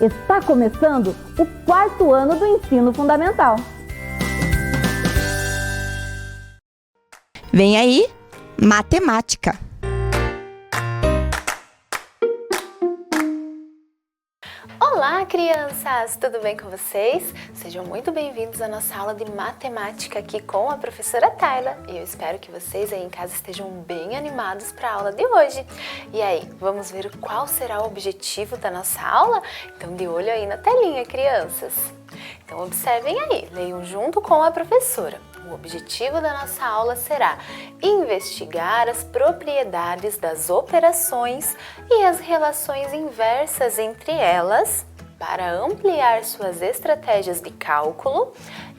Está começando o 4º ano do ensino fundamental. Vem aí, matemática. Olá, crianças! Tudo bem com vocês? Sejam muito bem-vindos à nossa aula de matemática aqui com a professora Tayla. E eu espero que vocês aí em casa estejam bem animados para a aula de hoje. E aí, vamos ver qual será o objetivo da nossa aula? Então, de olho aí na telinha, crianças. Então, observem aí, leiam junto com a professora. O objetivo da nossa aula será investigar as propriedades das operações e as relações inversas entre elas para ampliar suas estratégias de cálculo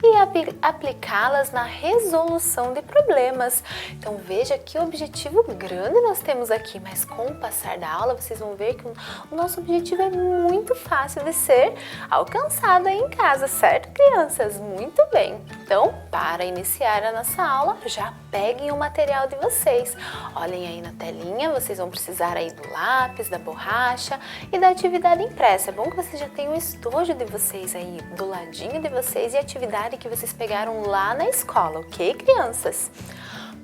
e aplicá-las na resolução de problemas. Então veja que objetivo grande nós temos aqui, mas com o passar da aula vocês vão ver que o nosso objetivo é muito fácil de ser alcançado aí em casa, certo, crianças? Muito bem! Então, para iniciar a nossa aula, já peguem o material de vocês. Olhem aí na telinha, vocês vão precisar aí do lápis, da borracha e da atividade impressa. É bom que vocês já tenham o estojo de vocês aí do ladinho de vocês e a atividade que vocês pegaram lá na escola, ok, crianças?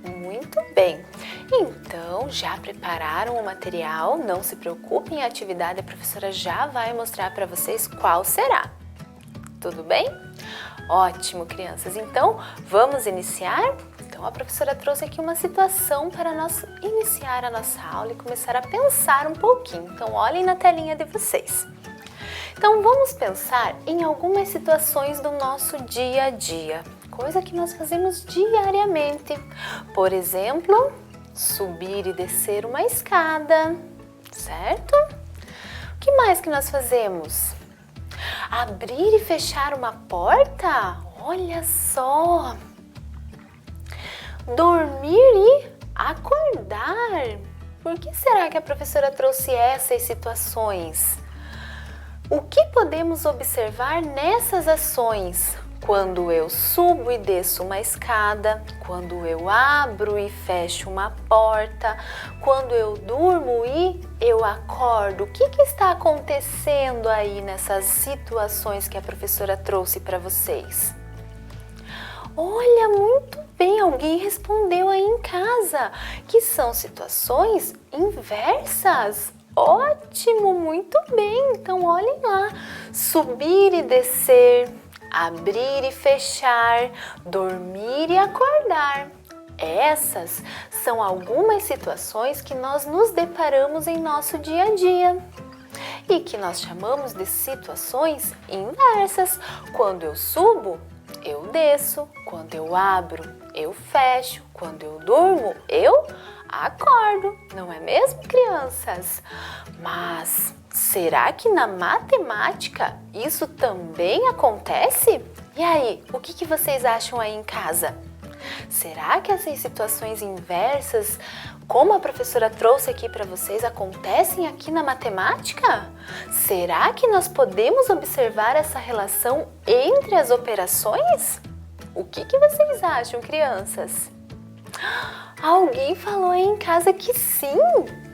Muito bem! Então, já prepararam o material? Não se preocupem, a atividade a professora já vai mostrar para vocês qual será. Tudo bem? Ótimo, crianças! Então, vamos iniciar? Então, a professora trouxe aqui uma situação para nós iniciar a nossa aula e começar a pensar um pouquinho. Então, olhem na telinha de vocês. Então, vamos pensar em algumas situações do nosso dia a dia, coisa que nós fazemos diariamente. Por exemplo, subir e descer uma escada, certo? O que mais que nós fazemos? Abrir e fechar uma porta? Olha só! Dormir e acordar. Por que será que a professora trouxe essas situações? O que podemos observar nessas ações? Quando eu subo e desço uma escada, quando eu abro e fecho uma porta, quando eu durmo e eu acordo. O que está acontecendo aí nessas situações que a professora trouxe para vocês? Olha, muito bem, alguém respondeu aí em casa, que são situações inversas. Ótimo, muito bem, então olhem lá, subir e descer, abrir e fechar, dormir e acordar. Essas são algumas situações que nós nos deparamos em nosso dia a dia e que nós chamamos de situações inversas. Quando eu subo, eu desço, quando eu abro, eu fecho, quando eu durmo, eu acordo, não é mesmo, crianças? Mas será que na matemática isso também acontece? E aí, o que vocês acham aí em casa? Será que essas situações inversas, como a professora trouxe aqui para vocês, acontecem aqui na matemática? Será que nós podemos observar essa relação entre as operações? O que vocês acham, crianças? Alguém falou aí em casa que sim!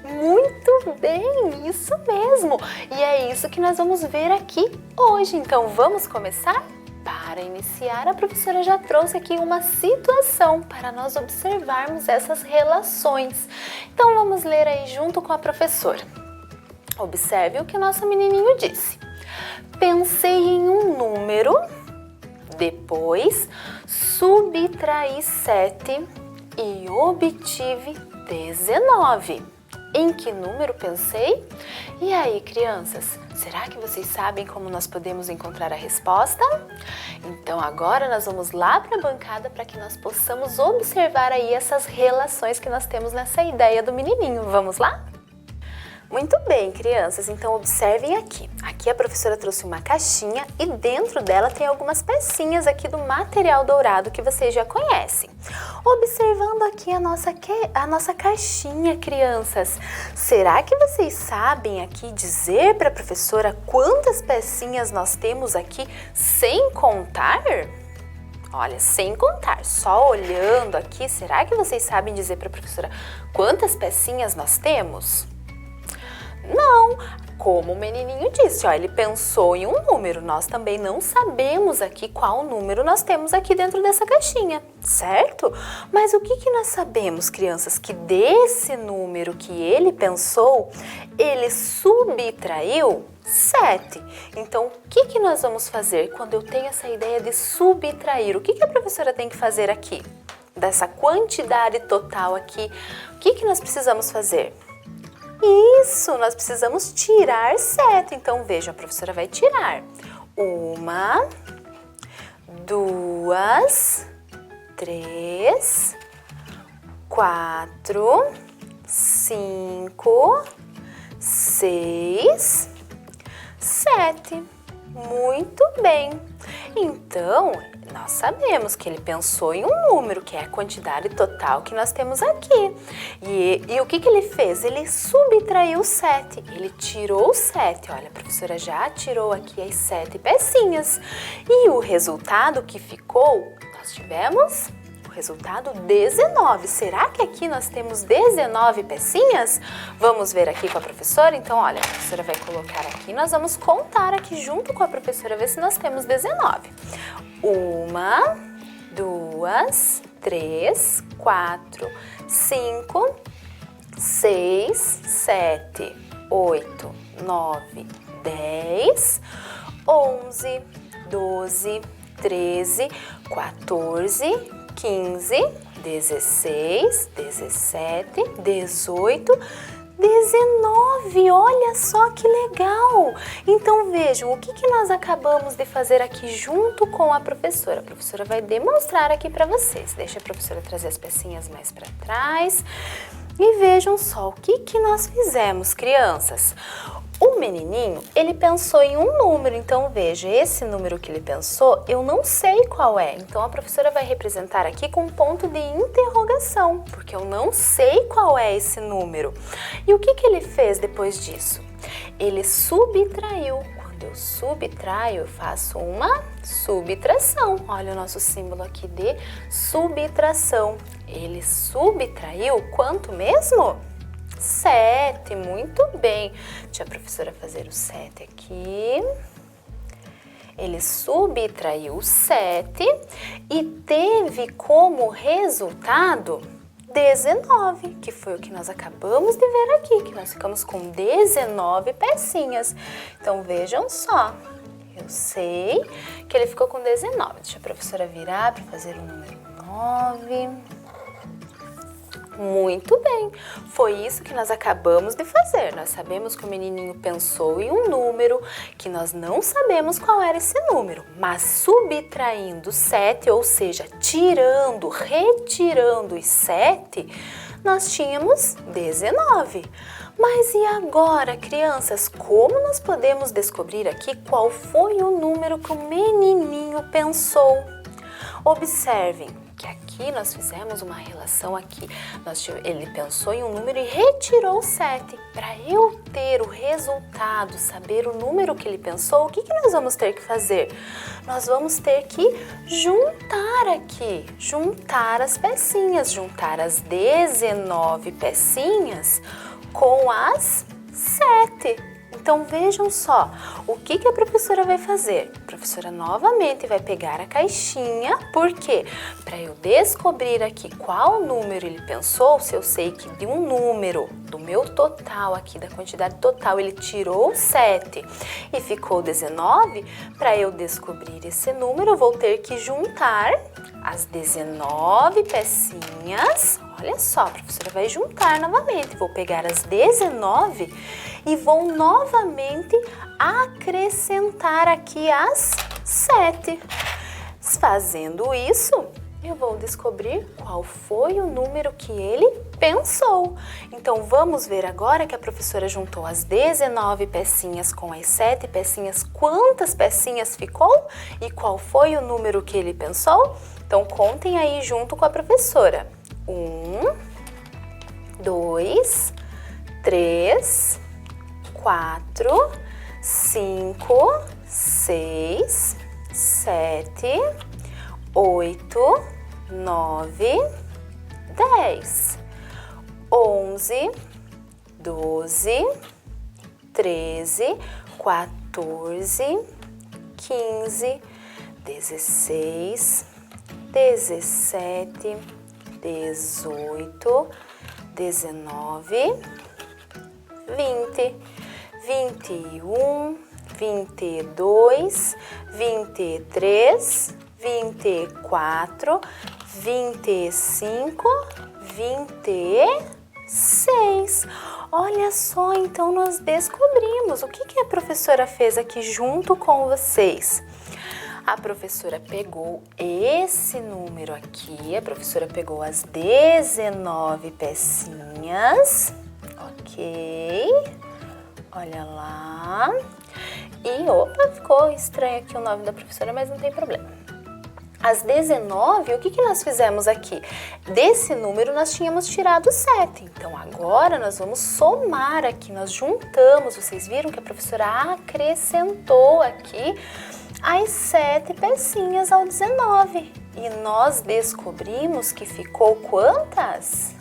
Muito bem, isso mesmo! E é isso que nós vamos ver aqui hoje. Então vamos começar? Para iniciar, a professora já trouxe aqui uma situação para nós observarmos essas relações. Então vamos ler aí junto com a professora. Observe o que o nosso menininho disse. Pensei em um número, depois subtraí 7 e obtive 19. Em que número pensei? E aí, crianças, será que vocês sabem como nós podemos encontrar a resposta? Então agora nós vamos lá para a bancada para que nós possamos observar aí essas relações que nós temos nessa ideia do menininho. Vamos lá? Muito bem, crianças, então observem aqui. Aqui a professora trouxe uma caixinha e dentro dela tem algumas pecinhas aqui do material dourado que vocês já conhecem. Observando aqui a nossa caixinha, crianças, será que vocês sabem aqui dizer para a professora quantas pecinhas nós temos aqui sem contar? Olha, sem contar, só olhando aqui, será que vocês sabem dizer para a professora quantas pecinhas nós temos? Não, como o menininho disse, ó, ele pensou em um número, nós também não sabemos aqui qual número nós temos aqui dentro dessa caixinha, certo? Mas o que nós sabemos, crianças? Que desse número que ele pensou, ele subtraiu 7. Então, o que nós vamos fazer quando eu tenho essa ideia de subtrair? O que a professora tem que fazer aqui? Dessa quantidade total aqui, o que nós precisamos fazer? Isso, nós precisamos tirar 7. Então, veja, a professora vai tirar 1, 2, 3, 4, 5, 6, 7. Muito bem. Então, nós sabemos que ele pensou em um número, que é a quantidade total que nós temos aqui. E o que ele fez? Ele subtraiu 7. Ele tirou 7. Olha, a professora já tirou aqui as 7 pecinhas. E o resultado que ficou, nós tivemos o resultado 19. Será que aqui nós temos 19 pecinhas? Vamos ver aqui com a professora? Então, olha, a professora vai colocar aqui, nós vamos contar aqui junto com a professora, ver se nós temos 19. 1, 2, 3, 4, 5, 6, 7, 8, 9, 10, 11, 12, 13, 14, 15, 16, 17, 18, 19, olha só que legal! Então vejam, o que nós acabamos de fazer aqui junto com a professora? A professora vai demonstrar aqui para vocês. Deixa a professora trazer as pecinhas mais para trás. E vejam só o que nós fizemos, crianças. O menininho, ele pensou em um número, então veja, esse número que ele pensou, eu não sei qual é. Então a professora vai representar aqui com um ponto de interrogação, porque eu não sei qual é esse número. E o que ele fez depois disso? Ele subtraiu. Quando eu subtraio, eu faço uma subtração. Olha o nosso símbolo aqui de subtração. Ele subtraiu quanto mesmo? 7, muito bem. Deixa a professora fazer o 7 aqui. Ele subtraiu 7 e teve como resultado 19, que foi o que nós acabamos de ver aqui, que nós ficamos com 19 pecinhas. Então, vejam só, eu sei que ele ficou com 19. Deixa a professora virar para fazer o número 9. Muito bem, foi isso que nós acabamos de fazer. Nós sabemos que o menininho pensou em um número, que nós não sabemos qual era esse número, mas subtraindo 7, ou seja, tirando, retirando os 7, nós tínhamos 19. Mas e agora, crianças, como nós podemos descobrir aqui qual foi o número que o menininho pensou? Observem que aqui nós fizemos uma relação aqui. Ele pensou em um número e retirou 7. Para eu ter o resultado, saber o número que ele pensou, o que nós vamos ter que fazer? Nós vamos ter que juntar aqui, juntar as pecinhas, juntar as 19 pecinhas com as 7. Então, vejam só, o que a professora vai fazer? A professora novamente vai pegar a caixinha, por quê? Para eu descobrir aqui qual número ele pensou, se eu sei que de um número, do meu total aqui, da quantidade total, ele tirou 7 e ficou 19, para eu descobrir esse número, eu vou ter que juntar as 19 pecinhas. Olha só, a professora vai juntar novamente. Vou pegar as 19 e vou novamente acrescentar aqui as 7. Fazendo isso, eu vou descobrir qual foi o número que ele pensou. Então, vamos ver agora que a professora juntou as 19 pecinhas com as 7 pecinhas. Quantas pecinhas ficou? E qual foi o número que ele pensou? Então, contem aí junto com a professora. 1, 2, 3, 4, 5, 6, 7, 8, 9, 10, 11, 12, 13, 14, 15, 16, 17, 18, 19, 20, 21, 22, 23, 24, 25, 26. Olha só, então nós descobrimos. O que a professora fez aqui junto com vocês? A professora pegou esse número aqui, a professora pegou as 19 pecinhas, ok? Olha lá. E, opa, ficou estranho aqui o nome da professora, mas não tem problema. As 19, o que nós fizemos aqui? Desse número nós tínhamos tirado 7. Então agora nós vamos somar aqui, nós juntamos. Vocês viram que a professora acrescentou aqui as 7 pecinhas ao 19. E nós descobrimos que ficou quantas?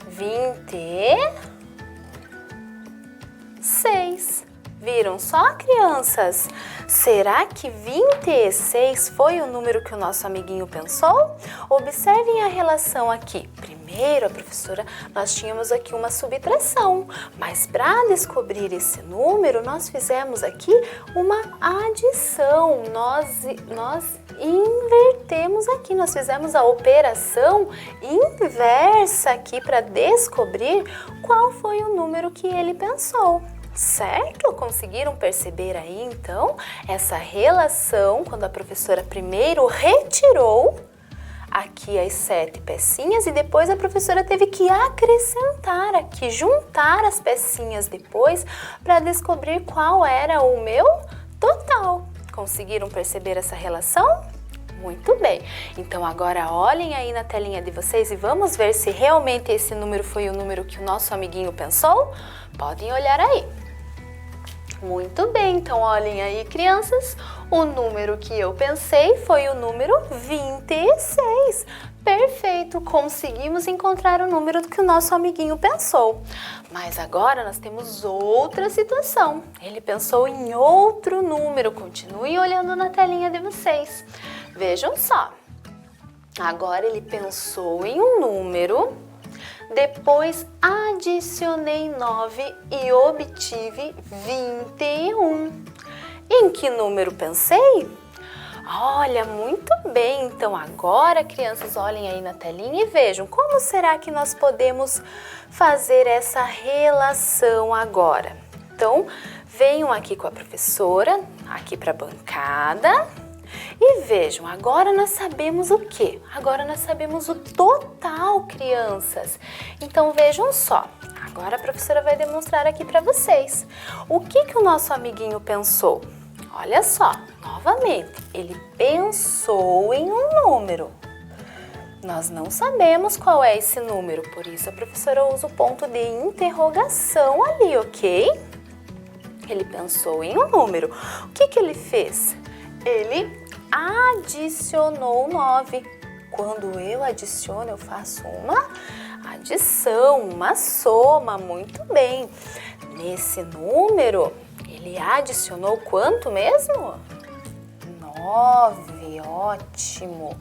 26. Viram só, crianças? Será que 26 foi o número que o nosso amiguinho pensou? Observem a relação aqui. Primeiro, a professora, nós tínhamos aqui uma subtração, mas para descobrir esse número, nós fizemos aqui uma adição. Nós invertemos aqui, nós fizemos a operação inversa aqui para descobrir qual foi o número que ele pensou. Certo? Conseguiram perceber aí, então, essa relação quando a professora primeiro retirou aqui as 7 pecinhas e depois a professora teve que acrescentar aqui, juntar as pecinhas depois para descobrir qual era o meu total. Conseguiram perceber essa relação? Muito bem. Então agora olhem aí na telinha de vocês e vamos ver se realmente esse número foi o número que o nosso amiguinho pensou? Podem olhar aí. Muito bem, então olhem aí, crianças, o número que eu pensei foi o número 26. Perfeito, conseguimos encontrar o número que o nosso amiguinho pensou. Mas agora nós temos outra situação. Ele pensou em outro número, continuem olhando na telinha de vocês. Vejam só, agora ele pensou em um número. Depois adicionei 9 e obtive 21. Em que número pensei? Olha, muito bem. Então agora, crianças, olhem aí na telinha e vejam como será que nós podemos fazer essa relação agora. Então, venham aqui com a professora, aqui para a bancada. E vejam, agora nós sabemos o quê? Agora nós sabemos o total, crianças. Então vejam só, agora a professora vai demonstrar aqui para vocês. O que o nosso amiguinho pensou? Olha só, novamente, ele pensou em um número. Nós não sabemos qual é esse número, por isso a professora usa o ponto de interrogação ali, ok? Ele pensou em um número. O que ele fez? Ele adicionou 9. Quando eu adiciono, eu faço uma adição, uma soma, muito bem. Nesse número, ele adicionou quanto mesmo? 9, ótimo.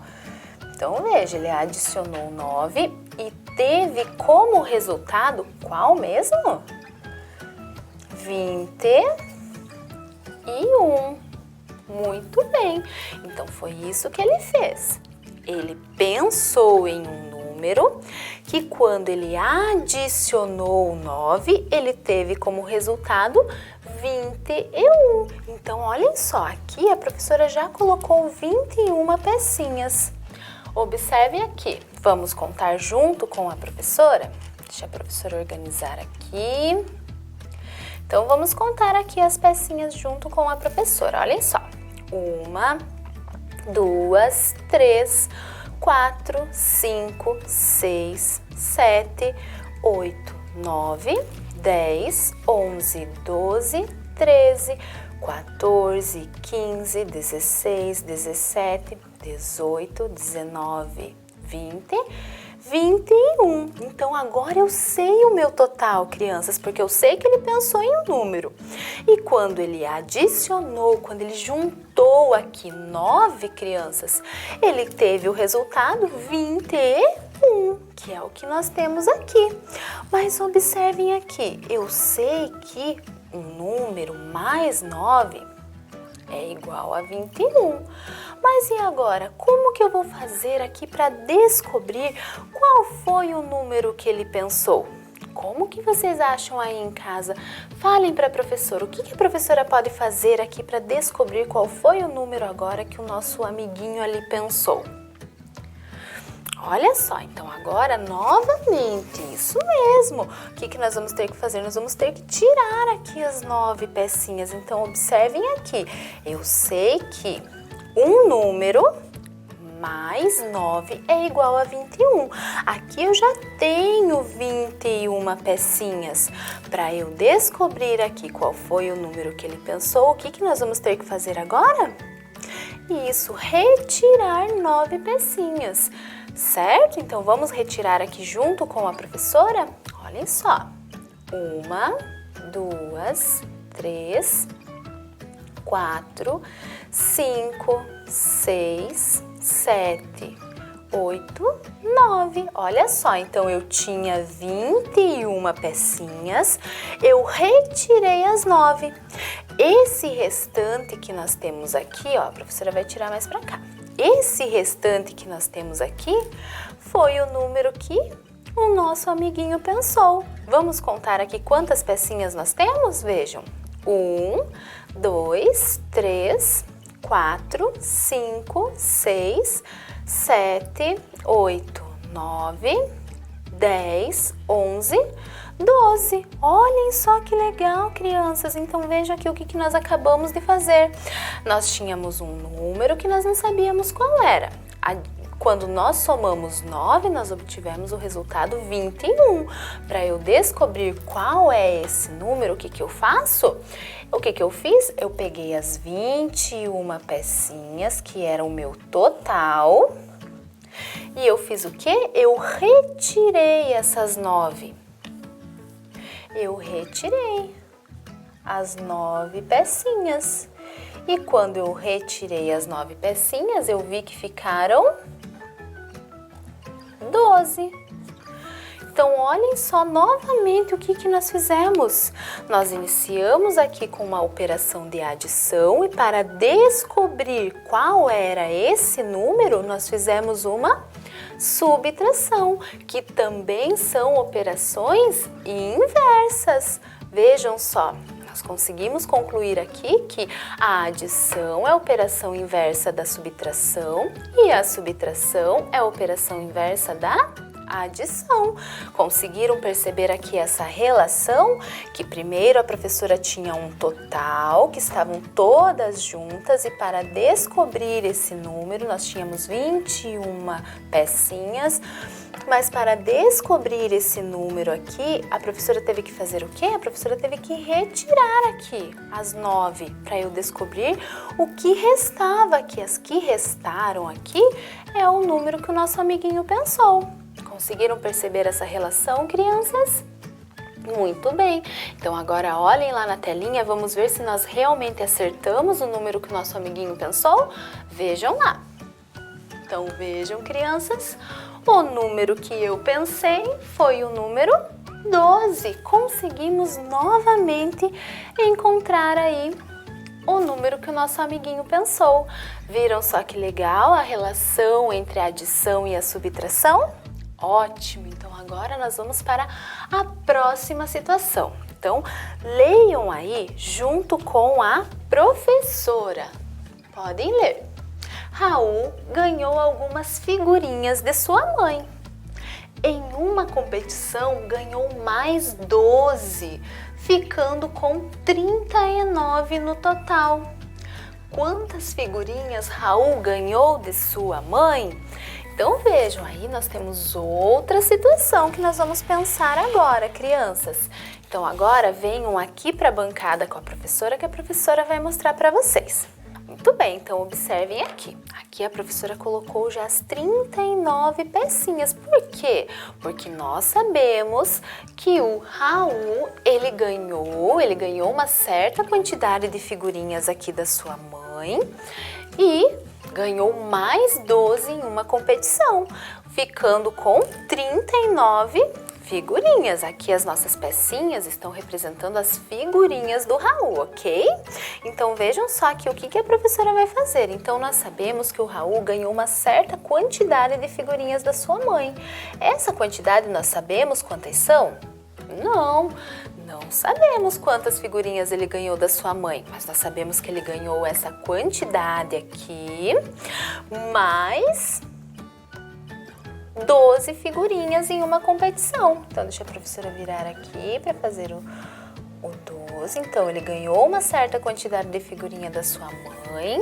Então, veja, ele adicionou 9 e teve como resultado qual mesmo? 21. Muito bem, então foi isso que ele fez. Ele pensou em um número que quando ele adicionou 9, ele teve como resultado 21. Então, olhem só, aqui a professora já colocou 21 pecinhas. Observem aqui, vamos contar junto com a professora? Deixa a professora organizar aqui. Então, vamos contar aqui as pecinhas junto com a professora, olhem só. 1, 2, 3, 4, 5, 6, 7, 8, 9, 10, 11, 12, 13, 14, 15, 16, 17, 18, 19, 20, 21. Então, agora eu sei o meu total, crianças, porque eu sei que ele pensou em um número. E quando ele adicionou, quando ele juntou aqui 9, crianças, ele teve o resultado 21, que é o que nós temos aqui. Mas observem aqui, eu sei que um número mais 9 é igual a 21. Mas e agora? Como que eu vou fazer aqui para descobrir qual foi o número que ele pensou? Como que vocês acham aí em casa? Falem para a professora. O que a professora pode fazer aqui para descobrir qual foi o número agora que o nosso amiguinho ali pensou? Olha só, então agora novamente, isso mesmo. O que nós vamos ter que fazer? Nós vamos ter que tirar aqui as 9 pecinhas. Então observem aqui, eu sei que um número mais 9 é igual a 21. Aqui eu já tenho 21 pecinhas. Para eu descobrir aqui qual foi o número que ele pensou, o que nós vamos ter que fazer agora? Isso, retirar 9 pecinhas. Certo? Então, vamos retirar aqui junto com a professora? Olhem só. 1, 2, 3, 4, 5, 6, 7, 8, 9. Olha só, então eu tinha 21 pecinhas, eu retirei as 9. Esse restante que nós temos aqui, ó, a professora vai tirar mais pra cá. Esse restante que nós temos aqui foi o número que o nosso amiguinho pensou. Vamos contar aqui quantas pecinhas nós temos? Vejam. 1, 2, 3, 4, 5, 6, 7, 8, 9, 10, 11, 12. Olhem só que legal, crianças. Então, vejam aqui o que nós acabamos de fazer. Nós tínhamos um número que nós não sabíamos qual era. Quando nós somamos 9, nós obtivemos o resultado 21. Para eu descobrir qual é esse número, o que eu faço? O que eu fiz? Eu peguei as 21 pecinhas, que eram o meu total, e eu fiz o quê? Eu retirei essas 9. Eu retirei as 9 pecinhas. E quando eu retirei as 9 pecinhas, eu vi que ficaram 12. Então, olhem só novamente o que nós fizemos. Nós iniciamos aqui com uma operação de adição e para descobrir qual era esse número, nós fizemos uma subtração, que também são operações inversas. Vejam só, nós conseguimos concluir aqui que a adição é a operação inversa da subtração e a subtração é a operação inversa da adição. Conseguiram perceber aqui essa relação? Que primeiro a professora tinha um total, que estavam todas juntas, e para descobrir esse número nós tínhamos 21 pecinhas, mas para descobrir esse número aqui, a professora teve que fazer o quê? A professora teve que retirar aqui as 9 para eu descobrir o que restava aqui. As que restaram aqui é o número que o nosso amiguinho pensou. Conseguiram perceber essa relação, crianças? Muito bem. Então agora olhem lá na telinha, vamos ver se nós realmente acertamos o número que o nosso amiguinho pensou? Vejam lá. Então vejam, crianças, o número que eu pensei foi o número 12. Conseguimos novamente encontrar aí o número que o nosso amiguinho pensou. Viram só que legal a relação entre a adição e a subtração? Ótimo! Então agora nós vamos para a próxima situação. Então leiam aí junto com a professora. Podem ler. Raul ganhou algumas figurinhas de sua mãe. Em uma competição ganhou mais 12, ficando com 39 no total. Quantas figurinhas Raul ganhou de sua mãe? Então vejam, aí nós temos outra situação que nós vamos pensar agora, crianças. Então agora venham aqui para a bancada com a professora, que a professora vai mostrar para vocês. Muito bem, então observem aqui. Aqui a professora colocou já as 39 pecinhas. Por quê? Porque nós sabemos que o Raul, ele ganhou uma certa quantidade de figurinhas aqui da sua mãe e ganhou mais 12 em uma competição, ficando com 39 figurinhas. Aqui as nossas pecinhas estão representando as figurinhas do Raul, ok? Então vejam só aqui o que a professora vai fazer. Então nós sabemos que o Raul ganhou uma certa quantidade de figurinhas da sua mãe. Essa quantidade nós sabemos quantas são? Não sabemos quantas figurinhas ele ganhou da sua mãe, mas nós sabemos que ele ganhou essa quantidade aqui, mais 12 figurinhas em uma competição. Então, deixa a professora virar aqui para fazer o 12. Então, ele ganhou uma certa quantidade de figurinha da sua mãe,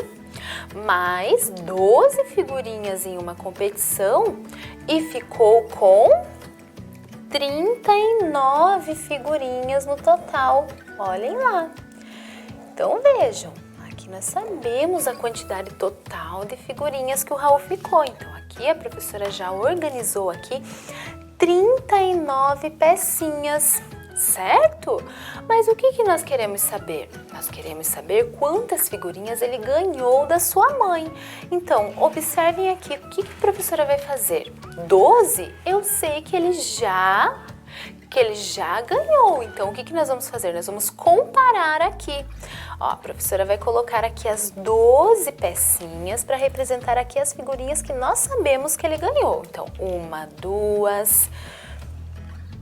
mais 12 figurinhas em uma competição e ficou com 39 figurinhas no total. Olhem lá. Então, vejam. Aqui nós sabemos a quantidade total de figurinhas que o Raul ficou. Então, aqui a professora já organizou aqui 39 pecinhas, certo? Mas o que nós queremos saber? Nós queremos saber quantas figurinhas ele ganhou da sua mãe. Então, observem aqui o que a professora vai fazer. 12, eu sei que ele já ganhou. Então, o que nós vamos fazer? Nós vamos comparar aqui. Ó, a professora vai colocar aqui as 12 pecinhas para representar aqui as figurinhas que nós sabemos que ele ganhou. Então, 1, 2,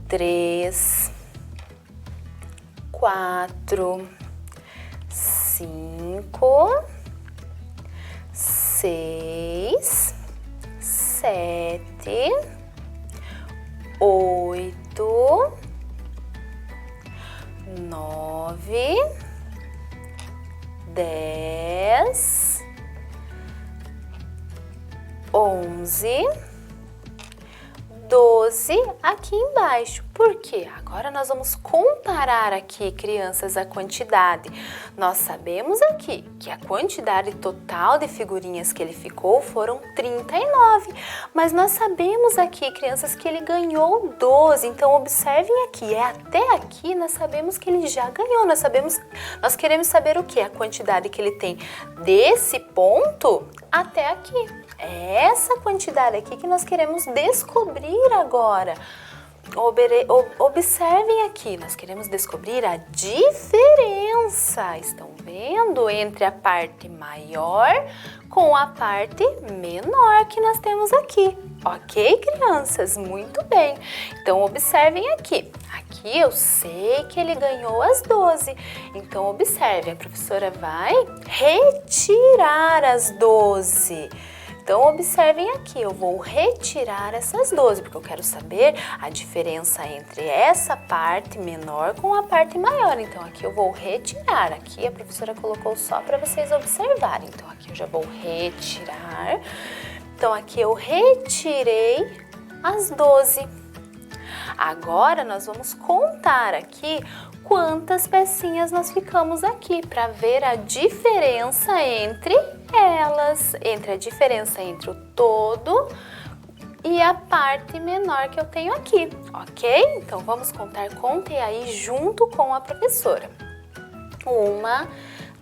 3, 4, 5, 6, 7, 8, 9, 10, 11, 12 aqui embaixo. Por quê? Agora nós vamos comparar aqui, crianças, a quantidade. Nós sabemos aqui que a quantidade total de figurinhas que ele ficou foram 39. Mas nós sabemos aqui, crianças, que ele ganhou 12. Então, observem aqui, até aqui nós sabemos que ele já ganhou. Nós queremos saber o quê? A quantidade que ele tem desse ponto até aqui. É essa quantidade aqui que nós queremos descobrir agora. Observem aqui, nós queremos descobrir a diferença, estão vendo? Entre a parte maior com a parte menor que nós temos aqui. Ok, crianças? Muito bem. Então, observem aqui. Aqui eu sei que ele ganhou as 12. Então, observem, a professora vai retirar as 12. Então, observem aqui, eu vou retirar essas 12, porque eu quero saber a diferença entre essa parte menor com a parte maior. Então, aqui eu vou retirar. Aqui a professora colocou só para vocês observarem. Então, aqui eu já vou retirar. Então, aqui eu retirei as 12. Agora, nós vamos contar aqui quantas pecinhas nós ficamos aqui, para ver a diferença entre elas, entre a diferença entre o todo e a parte menor que eu tenho aqui, ok? Então, vamos contar, contem aí junto com a professora. 1,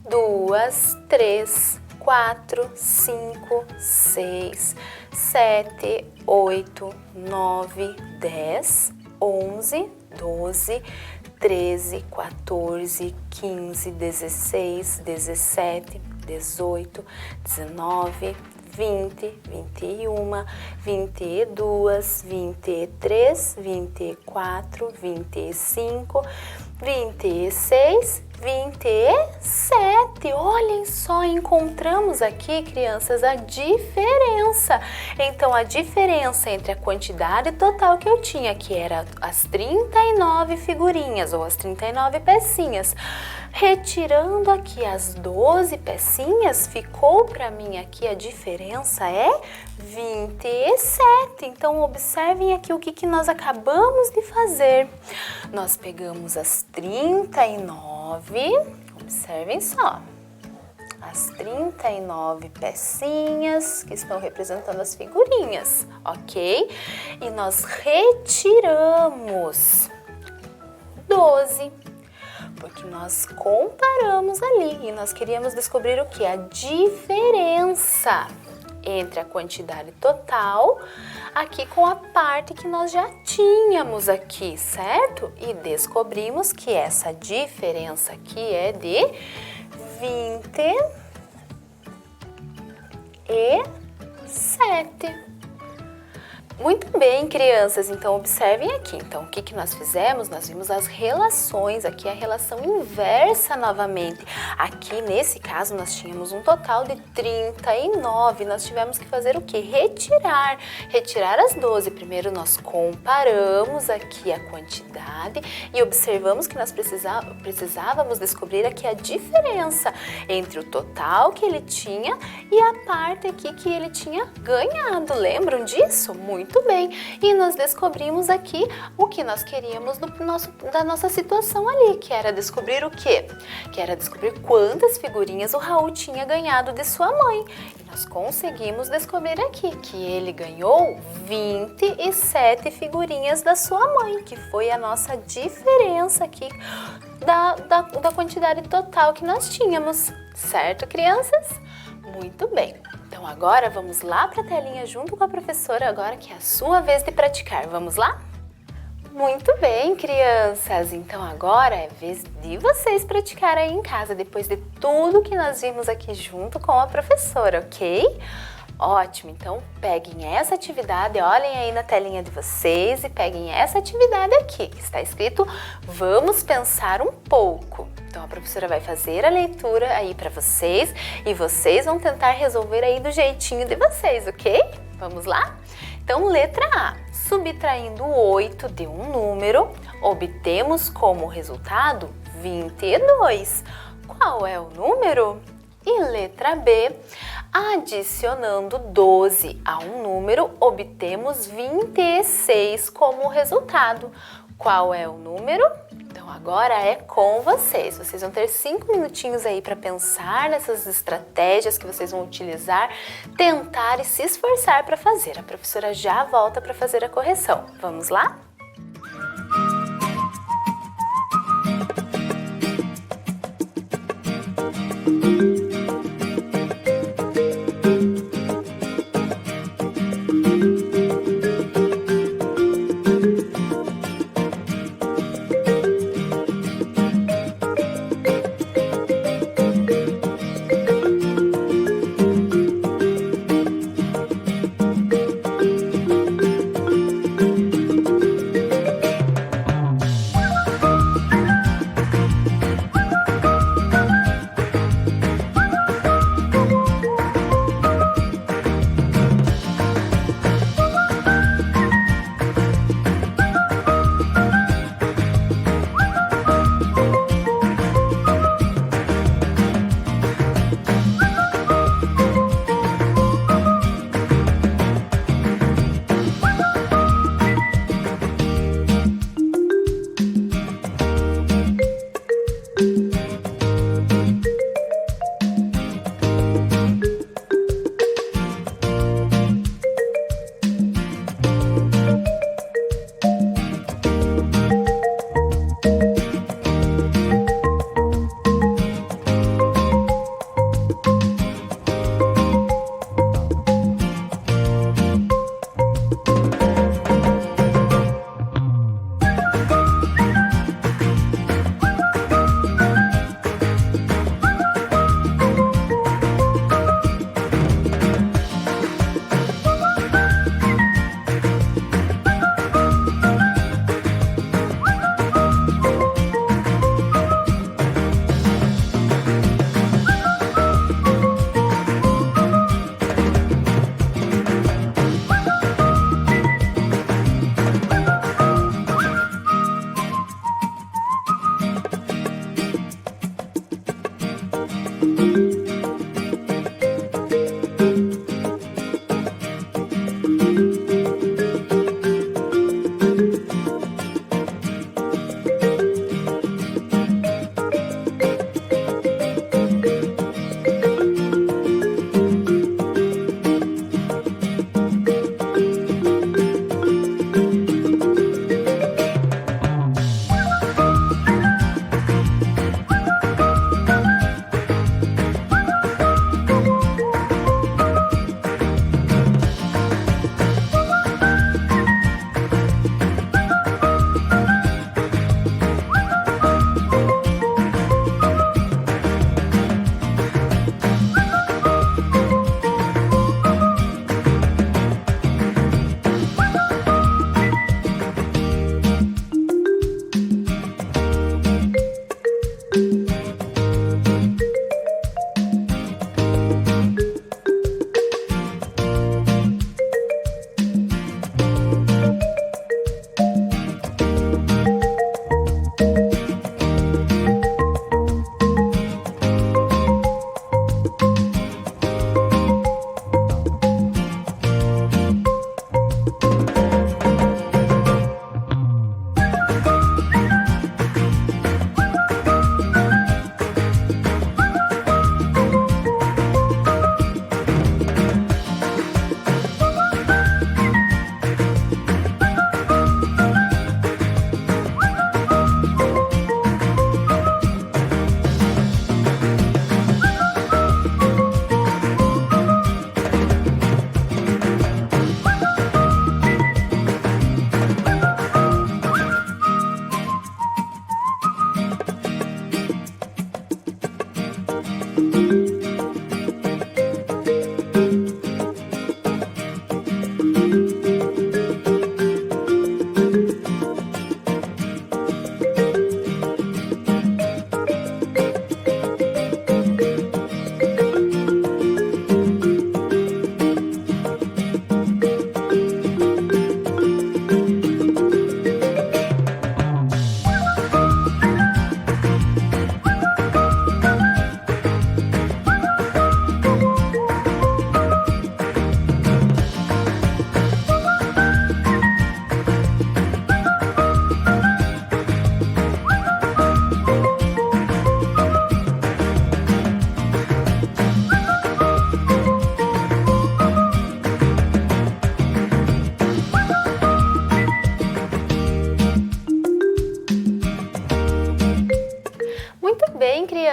2, 3, 4, 5, 6, 7, 8, 9, 10, 11, 12, 13, 14, 15, 16, 17, 18, 19, 20, 21, 22, 23, 24, 25, 26, 27. Olhem só, encontramos aqui, crianças, a diferença. Então, a diferença entre a quantidade total que eu tinha, que era as 39 figurinhas ou as 39 pecinhas, retirando aqui as 12 pecinhas, ficou para mim aqui a diferença é 27. Então, observem aqui o que nós acabamos de fazer. Nós pegamos as 39, observem só, as as 39 pecinhas que estão representando as figurinhas, ok? E nós retiramos 12, porque nós comparamos ali e nós queríamos descobrir o que? A diferença entre a quantidade total aqui com a parte que nós já tínhamos aqui, certo? E descobrimos que essa diferença aqui é de 27. Muito bem, crianças, então observem aqui. Então, o que nós fizemos? Nós vimos as relações, aqui a relação inversa novamente. Aqui, nesse caso, nós tínhamos um total de 39. Nós tivemos que fazer o quê? Retirar as 12. Primeiro, nós comparamos aqui a quantidade e observamos que nós precisávamos descobrir aqui a diferença entre o total que ele tinha e a parte aqui que ele tinha ganhado. Lembram disso? Muito bem, e nós descobrimos aqui o que nós queríamos da nossa situação ali, que era descobrir o quê? Que era descobrir quantas figurinhas o Raul tinha ganhado de sua mãe. E nós conseguimos descobrir aqui que ele ganhou 27 figurinhas da sua mãe, que foi a nossa diferença aqui da quantidade total que nós tínhamos, certo, crianças? Muito bem. Então agora vamos lá para a telinha junto com a professora, agora que é a sua vez de praticar. Vamos lá? Muito bem, crianças. Então agora é vez de vocês praticar aí em casa, depois de tudo que nós vimos aqui junto com a professora, ok? Ótimo, então peguem essa atividade, olhem aí na telinha de vocês e peguem essa atividade aqui, que está escrito "Vamos pensar um pouco". Então a professora vai fazer a leitura aí para vocês e vocês vão tentar resolver aí do jeitinho de vocês, ok? Vamos lá? Então, letra A. Subtraindo 8 de um número, obtemos como resultado 22. Qual é o número? E letra B. Adicionando 12 a um número, obtemos 26 como resultado. Qual é o número? Então agora é com vocês. Vocês vão ter 5 minutinhos aí para pensar nessas estratégias que vocês vão utilizar, tentar e se esforçar para fazer. A professora já volta para fazer a correção. Vamos lá?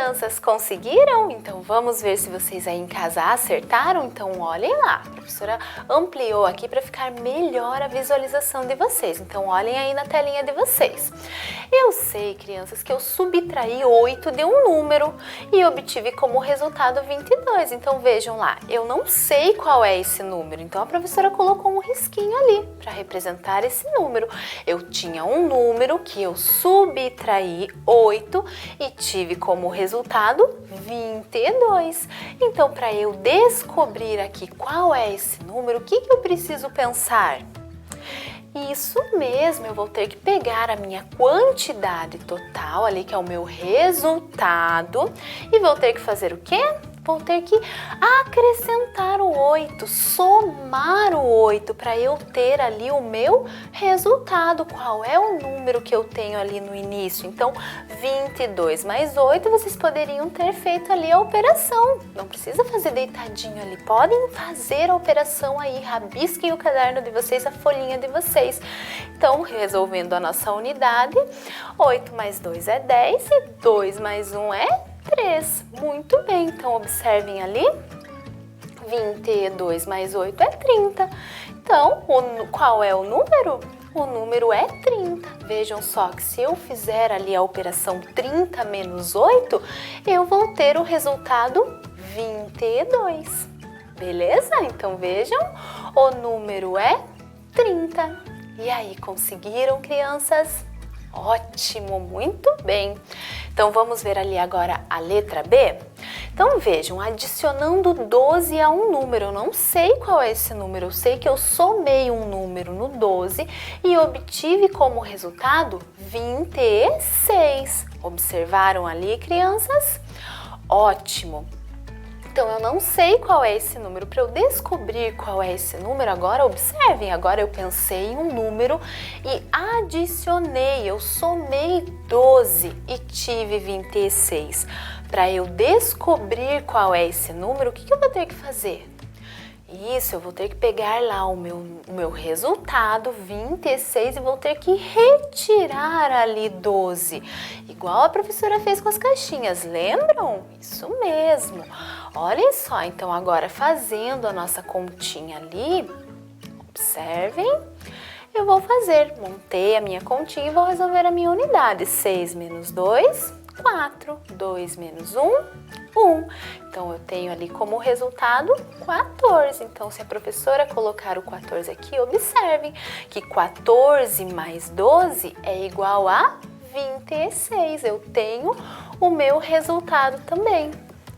crianças, conseguiram? Então vamos ver se vocês aí em casa acertaram. Então olhem lá, a professora ampliou aqui para ficar melhor a visualização de vocês. Então olhem aí na telinha de vocês. Eu sei, crianças, que eu subtraí 8 de um número e obtive como resultado 22. Então vejam lá, eu não sei qual é esse número. Então a professora colocou um risquinho ali para representar esse número. Eu tinha um número que eu subtraí 8 e tive como resultado 22. Então, para eu descobrir aqui qual é esse número, o que eu preciso pensar? Isso mesmo, eu vou ter que pegar a minha quantidade total ali, que é o meu resultado, e vou ter que fazer o quê? Vou ter que acrescentar o 8, somar o 8 para eu ter ali o meu resultado. Qual é o número que eu tenho ali no início? Então, 22 mais 8, vocês poderiam ter feito ali a operação. Não precisa fazer deitadinho ali, podem fazer a operação aí, rabisquem o caderno de vocês, a folhinha de vocês. Então, resolvendo a nossa unidade, 8 mais 2 é 10 e 2 mais 1 é 3. Muito bem, então observem ali, 22 mais 8 é 30. Então, qual é o número? O número é 30. Vejam só que se eu fizer ali a operação 30 menos 8, eu vou ter o resultado 22. Beleza? Então vejam, o número é 30. E aí, conseguiram, crianças? Ótimo, muito bem. Então vamos ver ali agora a letra B? Então vejam, adicionando 12 a um número, eu não sei qual é esse número, eu sei que eu somei um número no 12 e obtive como resultado 26. Observaram ali, crianças? Ótimo! Então, eu não sei qual é esse número. Para eu descobrir qual é esse número, agora observem, agora eu pensei em um número e adicionei, eu somei 12 e tive 26. Para eu descobrir qual é esse número, o que eu vou ter que fazer? Isso, eu vou ter que pegar lá o meu resultado, 26, e vou ter que retirar ali 12. Igual a professora fez com as caixinhas, lembram? Isso mesmo. Olhem só, então agora fazendo a nossa continha ali, observem, eu vou fazer, montei a minha continha e vou resolver a minha unidade. 6 menos 2, 4, 2 menos 1, 1. Então, eu tenho ali como resultado 14. Então, se a professora colocar o 14 aqui, observem que 14 mais 12 é igual a 26. Eu tenho o meu resultado também,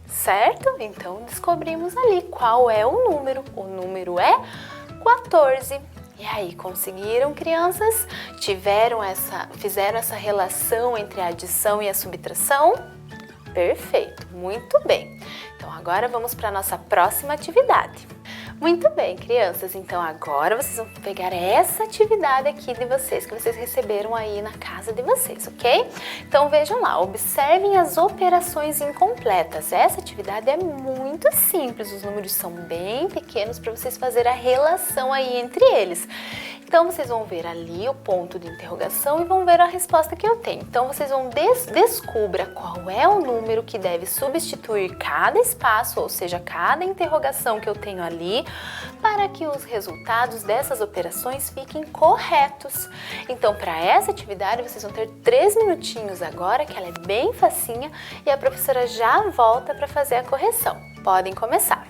certo? Então, descobrimos ali qual é o número. O número é 14. E aí, conseguiram, crianças? Fizeram essa relação entre a adição e a subtração? Perfeito, muito bem. Então, agora vamos para a nossa próxima atividade. Muito bem, crianças, então agora vocês vão pegar essa atividade aqui de vocês, que vocês receberam aí na casa de vocês, ok? Então vejam lá, observem as operações incompletas. Essa atividade é muito simples, os números são bem pequenos para vocês fazerem a relação aí entre eles. Então vocês vão ver ali o ponto de interrogação e vão ver a resposta que eu tenho. Então vocês vão descubra qual é o número que deve substituir cada espaço, ou seja, cada interrogação que eu tenho ali, para que os resultados dessas operações fiquem corretos. Então, para essa atividade, vocês vão ter 3 minutinhos agora, que ela é bem facinha, e a professora já volta para fazer a correção. Podem começar.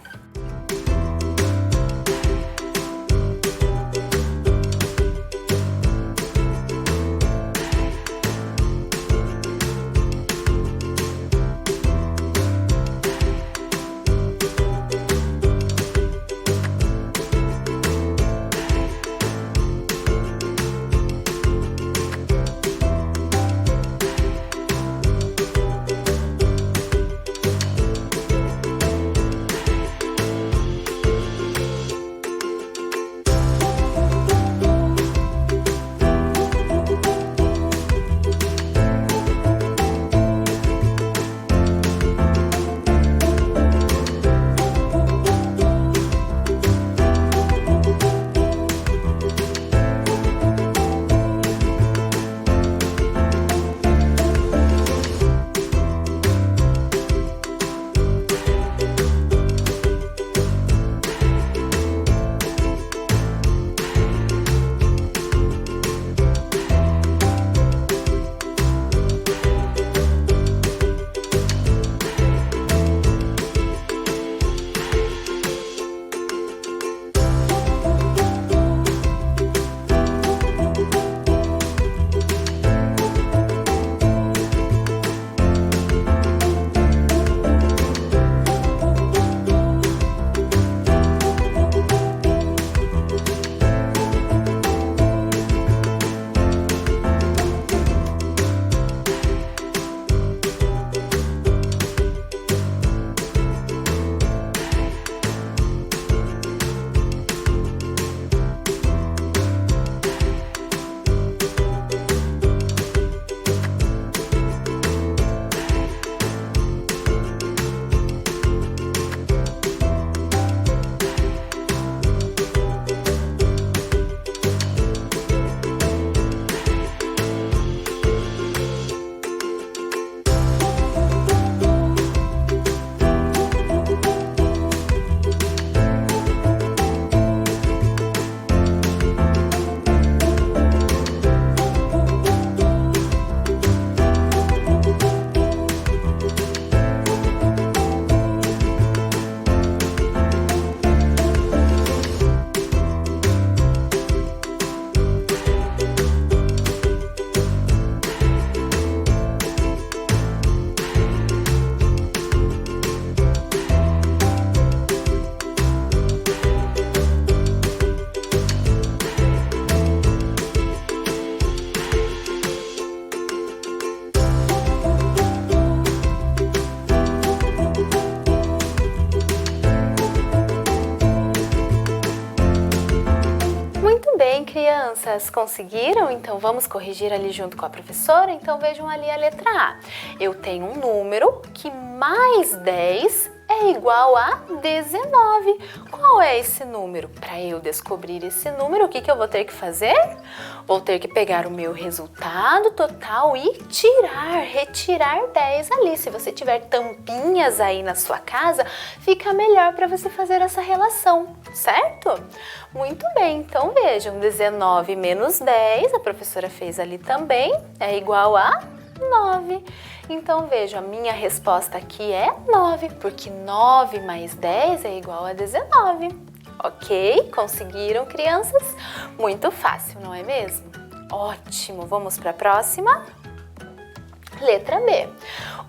bem, crianças? Conseguiram? Então vamos corrigir ali junto com a professora? Então vejam ali a letra A. Eu tenho um número que mais 10 é igual a 19. Qual é esse número? Para eu descobrir esse número, o que eu vou ter que fazer? Vou ter que pegar o meu resultado total e retirar 10 ali. Se você tiver tampinhas aí na sua casa, fica melhor para você fazer essa relação, certo? Muito bem, então vejam, 19 menos 10, a professora fez ali também, é igual a 9. Então, veja, a minha resposta aqui é 9, porque 9 mais 10 é igual a 19. Ok? Conseguiram, crianças? Muito fácil, não é mesmo? Ótimo! Vamos para a próxima? Letra B.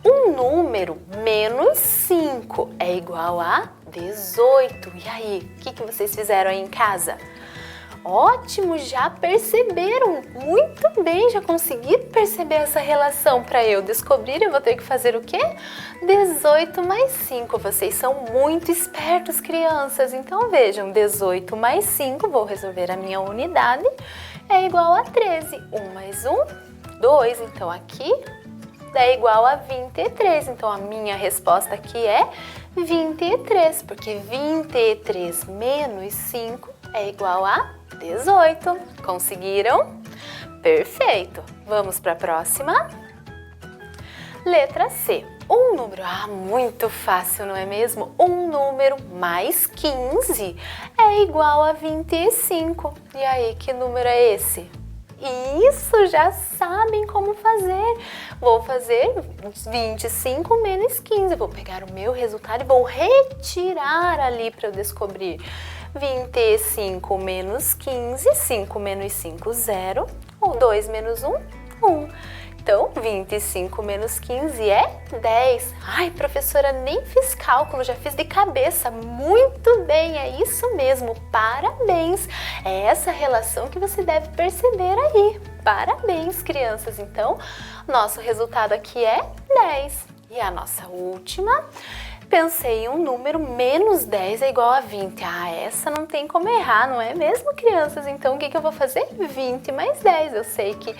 Um número menos 5 é igual a 18. E aí, o que vocês fizeram aí em casa? Ótimo, já perceberam, muito bem, já consegui perceber essa relação. Para eu descobrir, eu vou ter que fazer o quê? 18 mais 5, vocês são muito espertos, crianças. Então vejam, 18 mais 5, vou resolver a minha unidade, é igual a 13. 1 mais 1, 2, então aqui é igual a 23. Então a minha resposta aqui é 23, porque 23 menos 5 é igual a 18. Conseguiram? Perfeito. Vamos para a próxima. Letra C. Um número, muito fácil, não é mesmo? Um número mais 15 é igual a 25. E aí, que número é esse? Isso, já sabem como fazer. Vou fazer 25 menos 15. Vou pegar o meu resultado e vou retirar ali para eu descobrir. 25 menos 15, 5 menos 5, 0. 2 menos 1, 1. Então, 25 menos 15 é 10. Ai, professora, nem fiz cálculo, já fiz de cabeça. Muito bem, é isso mesmo. Parabéns. É essa relação que você deve perceber aí. Parabéns, crianças. Então, nosso resultado aqui é 10. E a nossa última... Pensei em um número, menos 10 é igual a 20. Essa não tem como errar, não é mesmo, crianças? Então, o que eu vou fazer? 20 mais 10. Eu sei que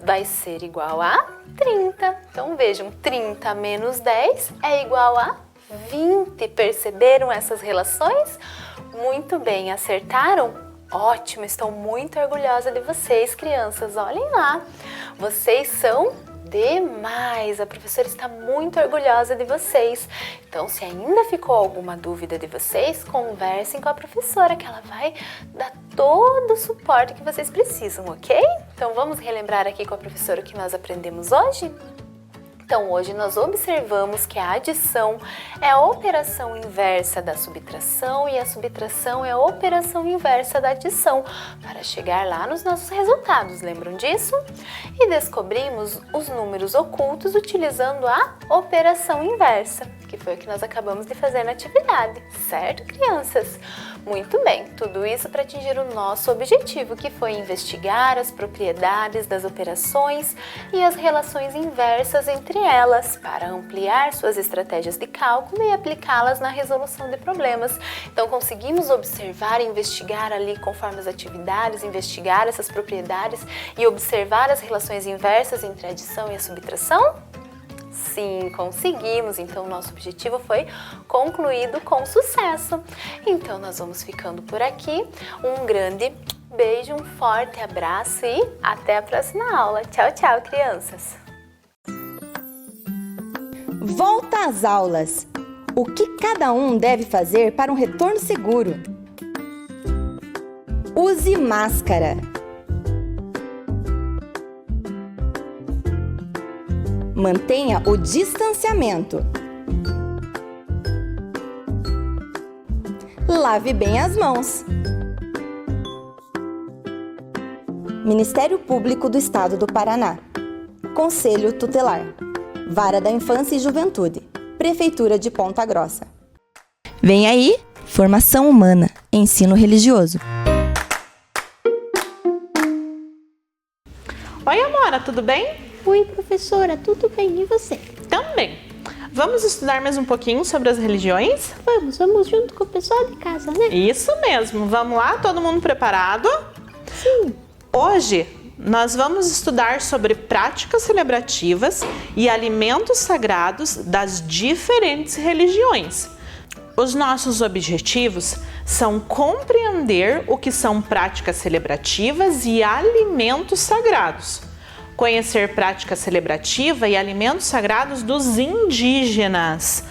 vai ser igual a 30. Então, vejam, 30 menos 10 é igual a 20. Perceberam essas relações? Muito bem, acertaram? Ótimo, estou muito orgulhosa de vocês, crianças. Olhem lá, vocês são... demais! A professora está muito orgulhosa de vocês. Então, se ainda ficou alguma dúvida de vocês, conversem com a professora, que ela vai dar todo o suporte que vocês precisam, ok? Então, vamos relembrar aqui com a professora o que nós aprendemos hoje? Então, hoje nós observamos que a adição é a operação inversa da subtração e a subtração é a operação inversa da adição, para chegar lá nos nossos resultados, lembram disso? E descobrimos os números ocultos utilizando a operação inversa, que foi o que nós acabamos de fazer na atividade, certo, crianças? Muito bem, tudo isso para atingir o nosso objetivo, que foi investigar as propriedades das operações e as relações inversas entre elas, para ampliar suas estratégias de cálculo e aplicá-las na resolução de problemas. Então, conseguimos observar e investigar ali conforme as atividades, investigar essas propriedades e observar as relações inversas entre a adição e a subtração? Sim, conseguimos. Então, nosso objetivo foi concluído com sucesso. Então, nós vamos ficando por aqui. Um grande beijo, um forte abraço e até a próxima aula. Tchau, tchau, crianças! Volta às aulas. O que cada um deve fazer para um retorno seguro? Use máscara. Mantenha o distanciamento. Lave bem as mãos. Ministério Público do Estado do Paraná. Conselho Tutelar. Vara da Infância e Juventude. Prefeitura de Ponta Grossa. Vem aí, formação humana, ensino religioso. Oi, Amora, tudo bem? Oi, professora, tudo bem? E você? Também. Vamos estudar mais um pouquinho sobre as religiões? Vamos junto com o pessoal de casa, né? Isso mesmo. Vamos lá? Todo mundo preparado? Sim. Hoje, nós vamos estudar sobre práticas celebrativas e alimentos sagrados das diferentes religiões. Os nossos objetivos são compreender o que são práticas celebrativas e alimentos sagrados, conhecer prática celebrativa e alimentos sagrados dos indígenas.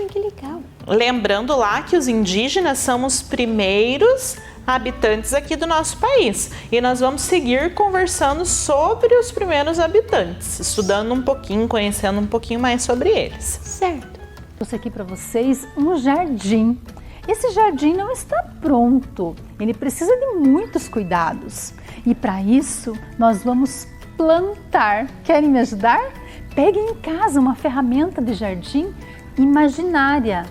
Que legal. Lembrando lá que os indígenas são os primeiros habitantes aqui do nosso país. E nós vamos seguir conversando sobre os primeiros habitantes, estudando um pouquinho, conhecendo um pouquinho mais sobre eles. Certo. Trouxe aqui para vocês um jardim. Esse jardim não está pronto, ele precisa de muitos cuidados. E para isso, nós vamos plantar. Querem me ajudar? Peguem em casa uma ferramenta de jardim imaginária.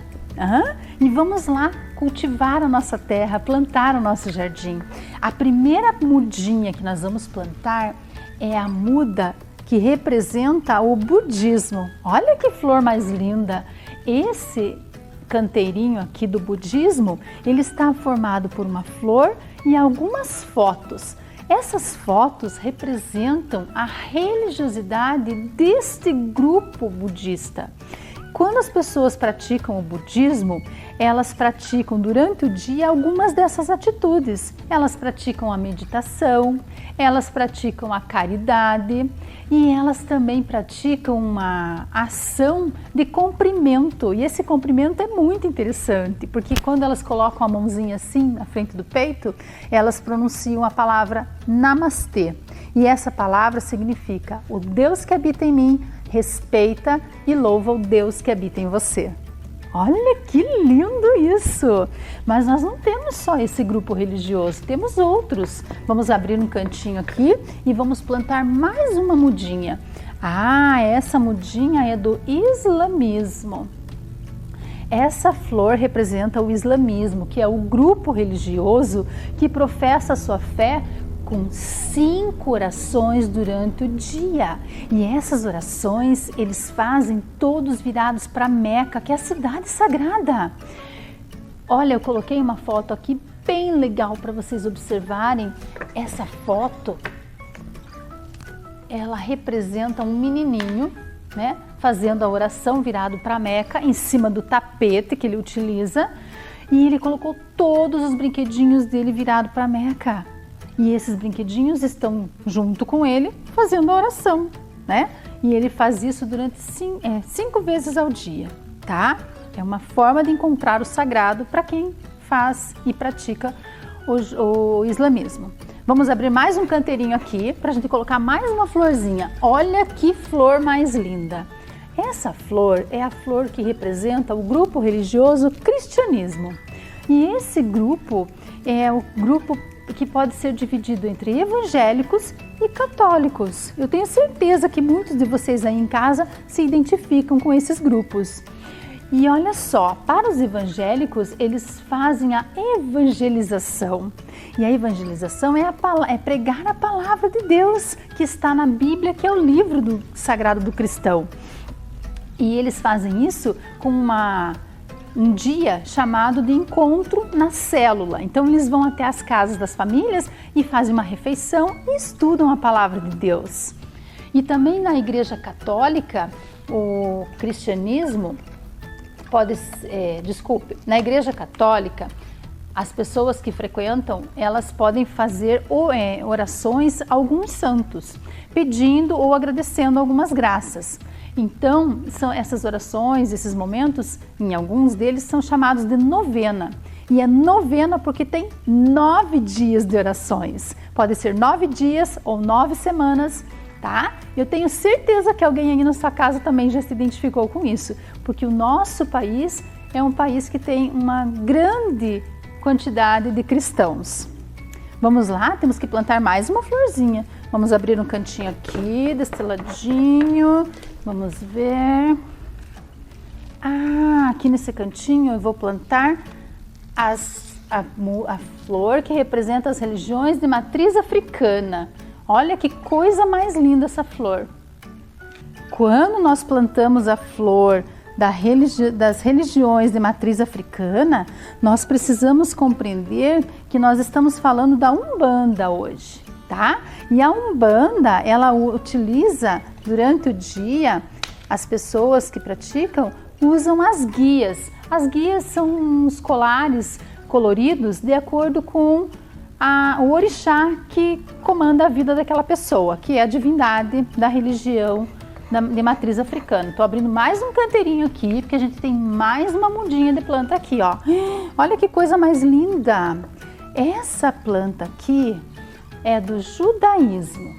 E vamos lá cultivar a nossa terra, plantar o nosso jardim. A primeira mudinha que nós vamos plantar é a muda que representa o budismo. Olha que flor mais linda! Esse canteirinho aqui do budismo, ele está formado por uma flor e algumas fotos. Essas fotos representam a religiosidade deste grupo budista. Quando as pessoas praticam o budismo, elas praticam durante o dia algumas dessas atitudes. Elas praticam a meditação, elas praticam a caridade e elas também praticam uma ação de comprimento. E esse comprimento é muito interessante, porque quando elas colocam a mãozinha assim na frente do peito, elas pronunciam a palavra Namastê. E essa palavra significa: o Deus que habita em mim respeita e louva o Deus que habita em você. Olha que lindo isso! Mas nós não temos só esse grupo religioso, temos outros. Vamos abrir um cantinho aqui e vamos plantar mais uma mudinha. Essa mudinha é do islamismo. Essa flor representa o islamismo, que é o grupo religioso que professa a sua fé com 5 orações durante o dia. E essas orações eles fazem todos virados para Meca, que é a cidade sagrada. Olha, eu coloquei uma foto aqui bem legal para vocês observarem. Essa foto, ela representa um menininho, né, fazendo a oração virado para Meca, em cima do tapete que ele utiliza. E ele colocou todos os brinquedinhos dele virado para Meca. E esses brinquedinhos estão junto com ele fazendo a oração, né? E ele faz isso durante 5 vezes ao dia, tá? É uma forma de encontrar o sagrado para quem faz e pratica o islamismo. Vamos abrir mais um canteirinho aqui para a gente colocar mais uma florzinha. Olha que flor mais linda! Essa flor é a flor que representa o grupo religioso cristianismo. E esse grupo é o grupo que pode ser dividido entre evangélicos e católicos. Eu tenho certeza que muitos de vocês aí em casa se identificam com esses grupos. E olha só, para os evangélicos, eles fazem a evangelização. E a evangelização é pregar a palavra de Deus, que está na Bíblia, que é o livro sagrado do cristão. E eles fazem isso com um dia chamado de encontro na célula. Então eles vão até as casas das famílias e fazem uma refeição e estudam a palavra de Deus. E também na Igreja Católica, o cristianismo na Igreja Católica, as pessoas que frequentam, elas podem fazer orações a alguns santos, pedindo ou agradecendo algumas graças. Então, são essas orações, esses momentos, em alguns deles, são chamados de novena. E é novena porque tem 9 dias de orações. Pode ser 9 dias ou 9 semanas, tá? Eu tenho certeza que alguém aí na sua casa também já se identificou com isso, porque o nosso país é um país que tem uma grande quantidade de cristãos. Vamos lá, temos que plantar mais uma florzinha. Vamos abrir um cantinho aqui, deste ladinho. Vamos ver. Aqui nesse cantinho eu vou plantar a flor que representa as religiões de matriz africana. Olha que coisa mais linda essa flor. Quando nós plantamos a flor das religiões de matriz africana, nós precisamos compreender que nós estamos falando da Umbanda hoje, tá? E a Umbanda, ela utiliza durante o dia, as pessoas que praticam usam as guias. As guias são uns colares coloridos de acordo com o orixá que comanda a vida daquela pessoa, que é a divindade da religião de matriz africana. Estou abrindo mais um canteirinho aqui, porque a gente tem mais uma mudinha de planta aqui, ó. Olha que coisa mais linda! Essa planta aqui é do judaísmo.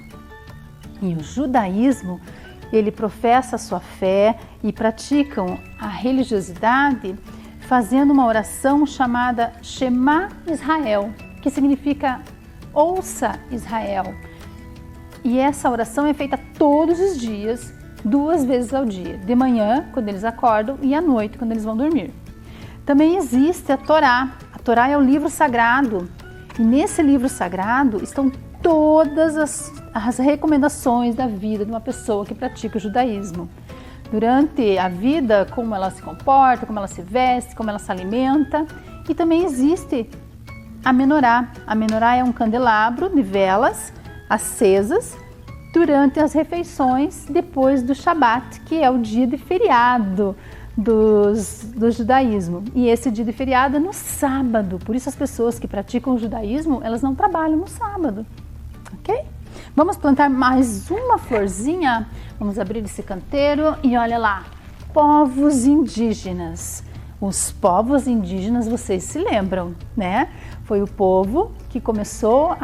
E o judaísmo, ele professa a sua fé e praticam a religiosidade fazendo uma oração chamada Shema Israel, que significa Ouça Israel. E essa oração é feita todos os dias, 2 vezes ao dia, de manhã, quando eles acordam, e à noite, quando eles vão dormir. Também existe a Torá. A Torá é o livro sagrado, e nesse livro sagrado estão todas as recomendações da vida de uma pessoa que pratica o judaísmo. Durante a vida, como ela se comporta, como ela se veste, como ela se alimenta. E também existe a menorá. A menorá é um candelabro de velas acesas durante as refeições depois do Shabat, que é o dia de feriado do judaísmo. E esse dia de feriado é no sábado, por isso as pessoas que praticam o judaísmo, elas não trabalham no sábado, ok? Vamos plantar mais uma florzinha, vamos abrir esse canteiro e olha lá, povos indígenas. Os povos indígenas, vocês se lembram, né? Foi o povo que começou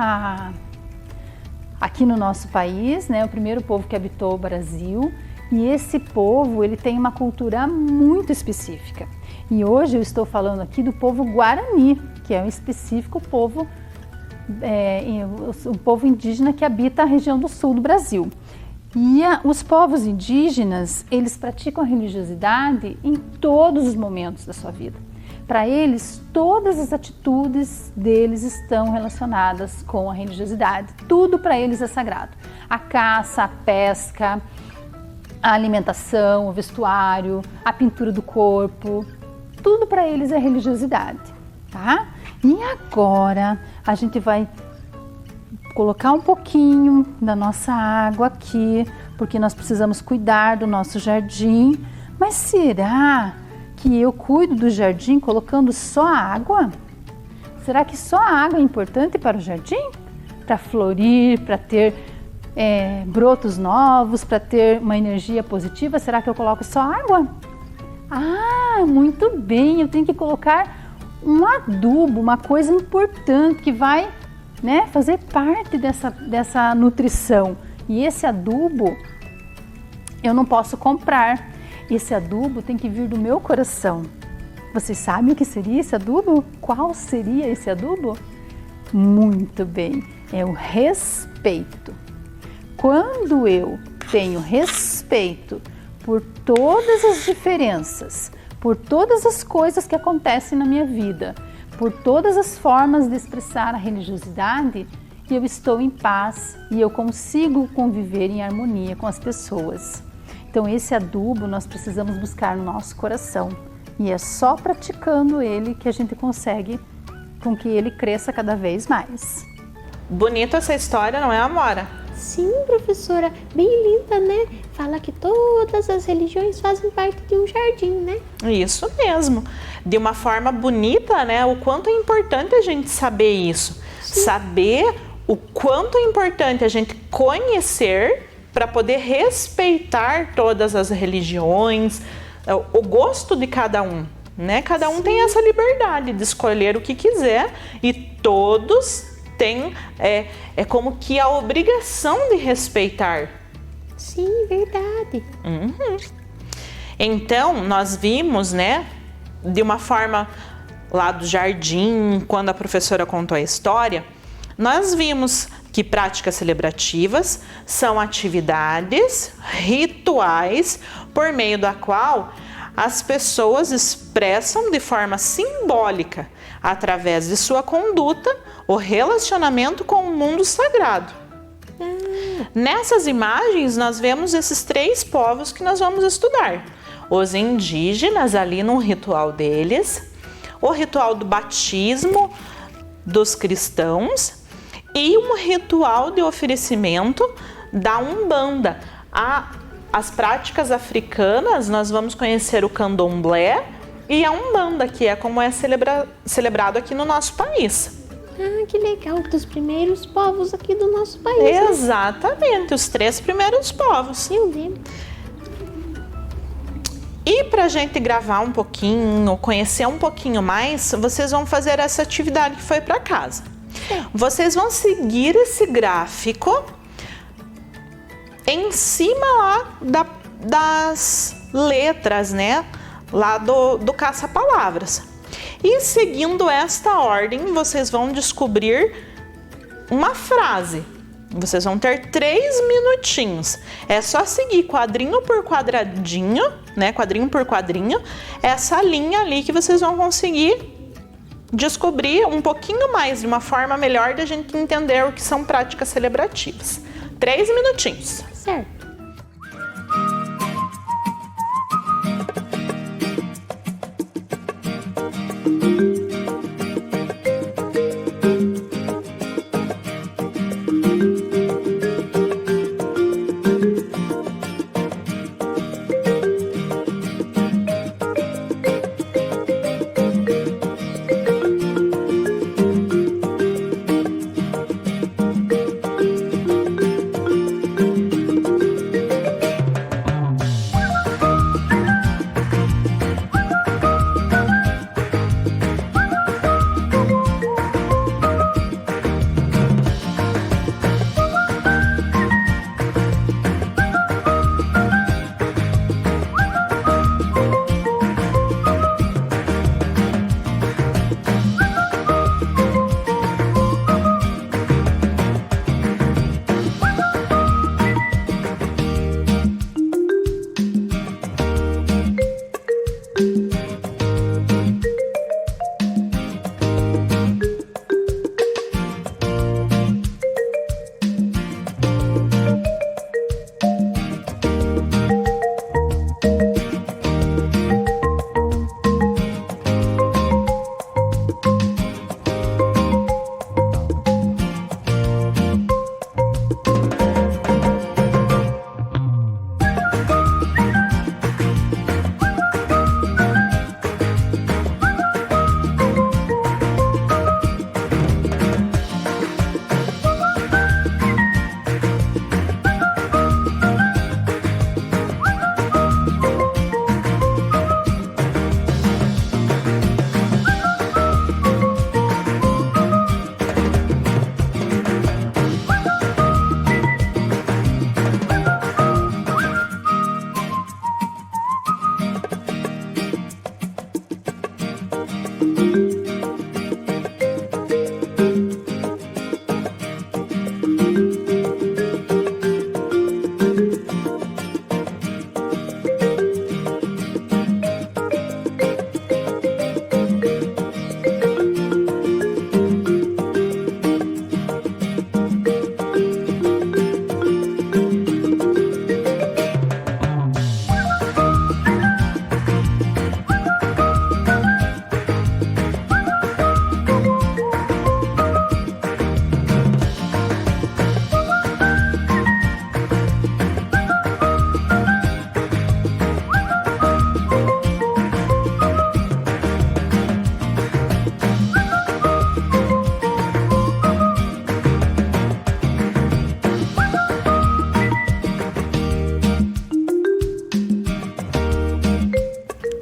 aqui no nosso país, né? O primeiro povo que habitou o Brasil. E esse povo, ele tem uma cultura muito específica. E hoje eu estou falando aqui do povo Guarani, que é um específico povo, um povo indígena que habita a região do sul do Brasil. E os povos indígenas, eles praticam a religiosidade em todos os momentos da sua vida. Para eles, todas as atitudes deles estão relacionadas com a religiosidade. Tudo para eles é sagrado. A caça, a pesca, a alimentação, o vestuário, a pintura do corpo, tudo para eles é religiosidade, tá? E agora a gente vai colocar um pouquinho da nossa água aqui, porque nós precisamos cuidar do nosso jardim. Mas será que eu cuido do jardim colocando só água? Será que só a água é importante para o jardim? Para florir, para ter brotos novos, para ter uma energia positiva? Será que eu coloco só água? Ah, muito bem, eu tenho que colocar um adubo, uma coisa importante que vai, né, fazer parte dessa nutrição. E esse adubo eu não posso comprar. Esse adubo tem que vir do meu coração. Vocês sabem o que seria esse adubo? Qual seria esse adubo? Muito bem, é o respeito. Quando eu tenho respeito por todas as diferenças, por todas as coisas que acontecem na minha vida, por todas as formas de expressar a religiosidade, eu estou em paz e eu consigo conviver em harmonia com as pessoas. Então esse adubo nós precisamos buscar no nosso coração e é só praticando ele que a gente consegue com que ele cresça cada vez mais. Bonita essa história, não é, Amora? Sim, professora, bem linda, né? Fala que todas as religiões fazem parte de um jardim, né? Isso mesmo. De uma forma bonita, né? O quanto é importante a gente saber isso. Sim. Saber o quanto é importante a gente conhecer para poder respeitar todas as religiões, o gosto de cada um, né? Cada um Sim. tem essa liberdade de escolher o que quiser e todos têm como que a obrigação de respeitar. Sim, verdade. Uhum. Então, nós vimos, né, de uma forma lá do jardim, quando a professora contou a história, nós vimos que práticas celebrativas são atividades rituais por meio da qual as pessoas expressam de forma simbólica, através de sua conduta, o relacionamento com o mundo sagrado. Nessas imagens nós vemos esses 3 povos que nós vamos estudar. os indígenas ali no ritual deles, o ritual do batismo dos cristãos e um ritual de oferecimento da Umbanda. As práticas africanas, nós vamos conhecer o candomblé e a Umbanda, que é como é celebrado aqui no nosso país. Ah, que legal, dos primeiros povos aqui do nosso país. Exatamente, os 3 primeiros povos. Eu lembro. E para a gente gravar um pouquinho, conhecer um pouquinho mais, vocês vão fazer essa atividade que foi para casa. Vocês vão seguir esse gráfico em cima lá das letras, né? Lá do caça-palavras. E seguindo esta ordem, vocês vão descobrir uma frase. Vocês vão ter 3 minutinhos. É só seguir quadrinho por quadradinho, né? Quadrinho por quadrinho, essa linha ali que vocês vão conseguir descobrir um pouquinho mais, de uma forma melhor de a gente entender o que são práticas celebrativas. 3 minutinhos. Certo.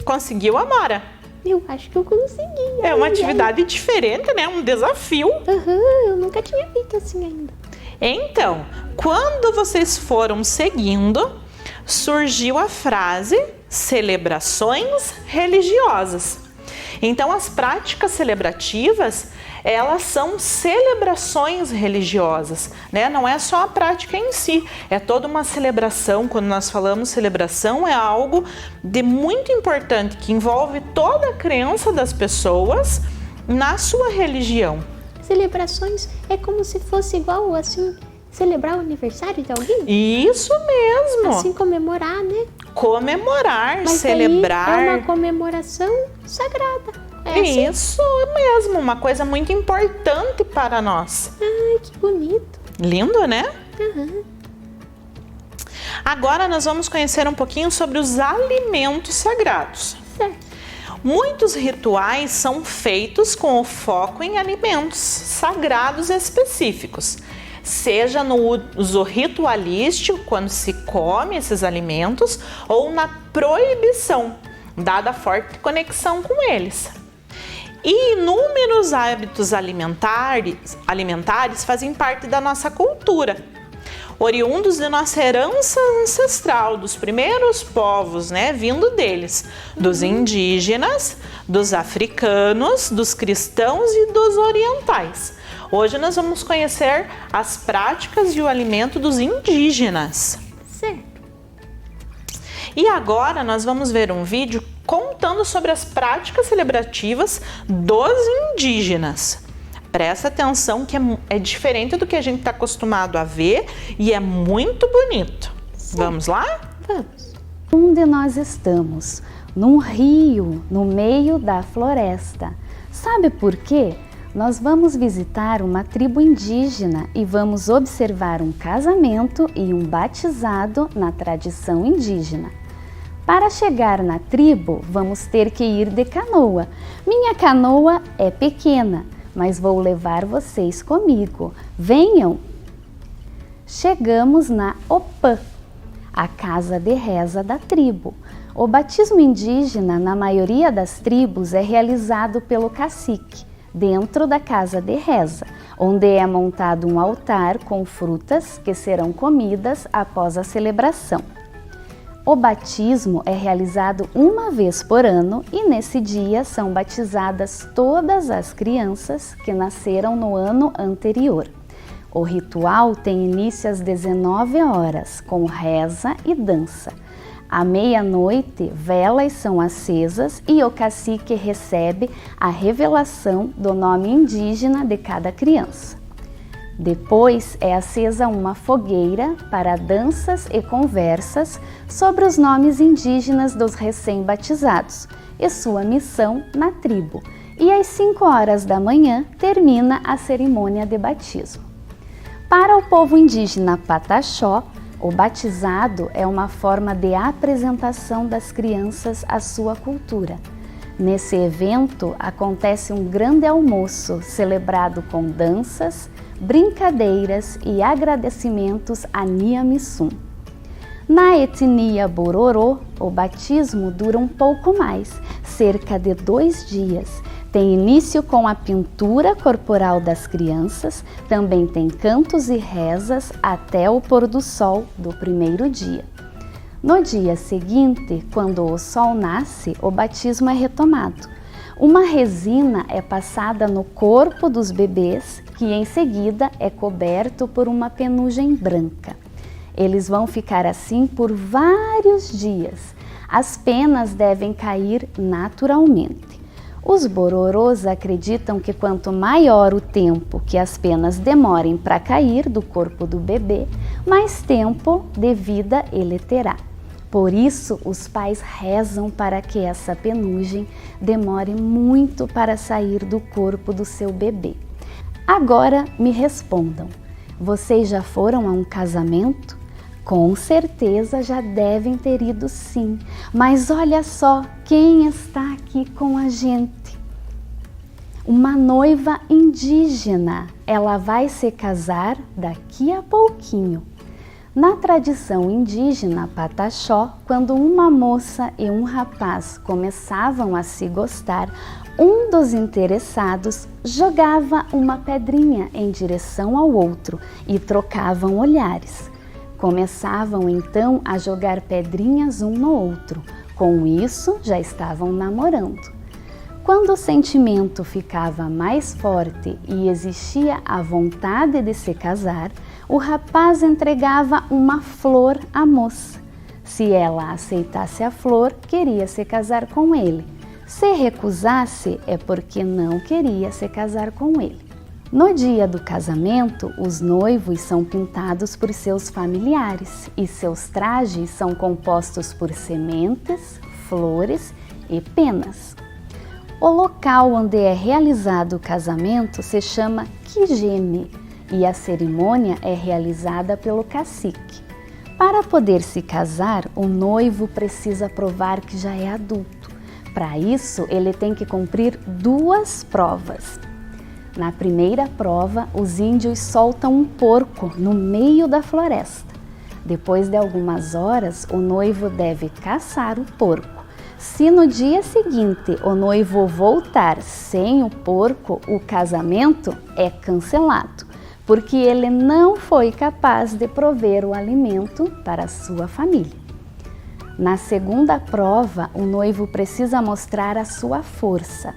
Conseguiu, Amora? Eu acho que eu consegui. É uma atividade diferente, né? Um desafio. Eu nunca tinha feito assim ainda. Então, quando vocês foram seguindo, surgiu a frase celebrações religiosas. Então, as práticas celebrativas, elas são celebrações religiosas, né? Não é só a prática em si, é toda uma celebração. Quando nós falamos celebração, é algo de muito importante, que envolve toda a crença das pessoas na sua religião. Celebrações é como se fosse igual, assim, celebrar o aniversário de alguém? Isso mesmo! Assim, comemorar, né? comemorar, Mas celebrar. aí é uma comemoração sagrada. É assim? Isso mesmo, uma coisa muito importante para nós. Ai, que bonito. Lindo, né? Uhum. Agora nós vamos conhecer um pouquinho sobre os alimentos sagrados. Certo. Muitos rituais são feitos com o foco em alimentos sagrados específicos, seja no uso ritualístico, quando se come esses alimentos, ou na proibição, dada a forte conexão com eles. E inúmeros hábitos alimentares fazem parte da nossa cultura, oriundos de nossa herança ancestral, dos primeiros povos, né, vindo deles, dos indígenas, dos africanos, dos cristãos e dos orientais. Hoje nós vamos conhecer as práticas e o alimento dos indígenas. Certo. E agora nós vamos ver um vídeo contando sobre as práticas celebrativas dos indígenas. Presta atenção que é diferente do que a gente está acostumado a ver e é muito bonito. Sim. Vamos lá? Vamos. Onde nós estamos? Num rio, no meio da floresta. Sabe por quê? Nós vamos visitar uma tribo indígena e vamos observar um casamento e um batizado na tradição indígena. Para chegar na tribo, vamos ter que ir de canoa. Minha canoa é pequena, mas vou levar vocês comigo. Venham! Chegamos na Opã, a casa de reza da tribo. O batismo indígena, na maioria das tribos, é realizado pelo cacique, dentro da casa de reza, onde é montado um altar com frutas que serão comidas após a celebração. O batismo é realizado uma vez por ano e nesse dia são batizadas todas as crianças que nasceram no ano anterior. O ritual tem início às 19 horas, com reza e dança. À meia-noite, velas são acesas e o cacique recebe a revelação do nome indígena de cada criança. Depois é acesa uma fogueira para danças e conversas sobre os nomes indígenas dos recém-batizados e sua missão na tribo. E às 5 horas da manhã termina a cerimônia de batismo. Para o povo indígena Pataxó, o batizado é uma forma de apresentação das crianças à sua cultura. Nesse evento acontece um grande almoço celebrado com danças, brincadeiras e agradecimentos a Niamissum. Na etnia Bororô, o batismo dura um pouco mais, cerca de 2 dias. Tem início com a pintura corporal das crianças, também tem cantos e rezas até o pôr do sol do primeiro dia. No dia seguinte, quando o sol nasce, o batismo é retomado. Uma resina é passada no corpo dos bebês, que em seguida é coberto por uma penugem branca. Eles vão ficar assim por vários dias. As penas devem cair naturalmente. Os bororôs acreditam que quanto maior o tempo que as penas demorem para cair do corpo do bebê, mais tempo de vida ele terá. Por isso, os pais rezam para que essa penugem demore muito para sair do corpo do seu bebê. Agora me respondam, vocês já foram a um casamento? Com certeza já devem ter ido sim, mas olha só quem está aqui com a gente. Uma noiva indígena, ela vai se casar daqui a pouquinho. Na tradição indígena Pataxó, quando uma moça e um rapaz começavam a se gostar, um dos interessados jogava uma pedrinha em direção ao outro e trocavam olhares. Começavam então a jogar pedrinhas um no outro. Com isso, já estavam namorando. Quando o sentimento ficava mais forte e existia a vontade de se casar, o rapaz entregava uma flor à moça. Se ela aceitasse a flor, queria se casar com ele. Se recusasse, é porque não queria se casar com ele. No dia do casamento, os noivos são pintados por seus familiares e seus trajes são compostos por sementes, flores e penas. O local onde é realizado o casamento se chama quijeme e a cerimônia é realizada pelo cacique. Para poder se casar, o noivo precisa provar que já é adulto. Para isso, ele tem que cumprir 2 provas. Na primeira prova, os índios soltam um porco no meio da floresta. Depois de algumas horas, o noivo deve caçar o porco. Se no dia seguinte o noivo voltar sem o porco, o casamento é cancelado, porque ele não foi capaz de prover o alimento para a sua família. Na segunda prova, o noivo precisa mostrar a sua força.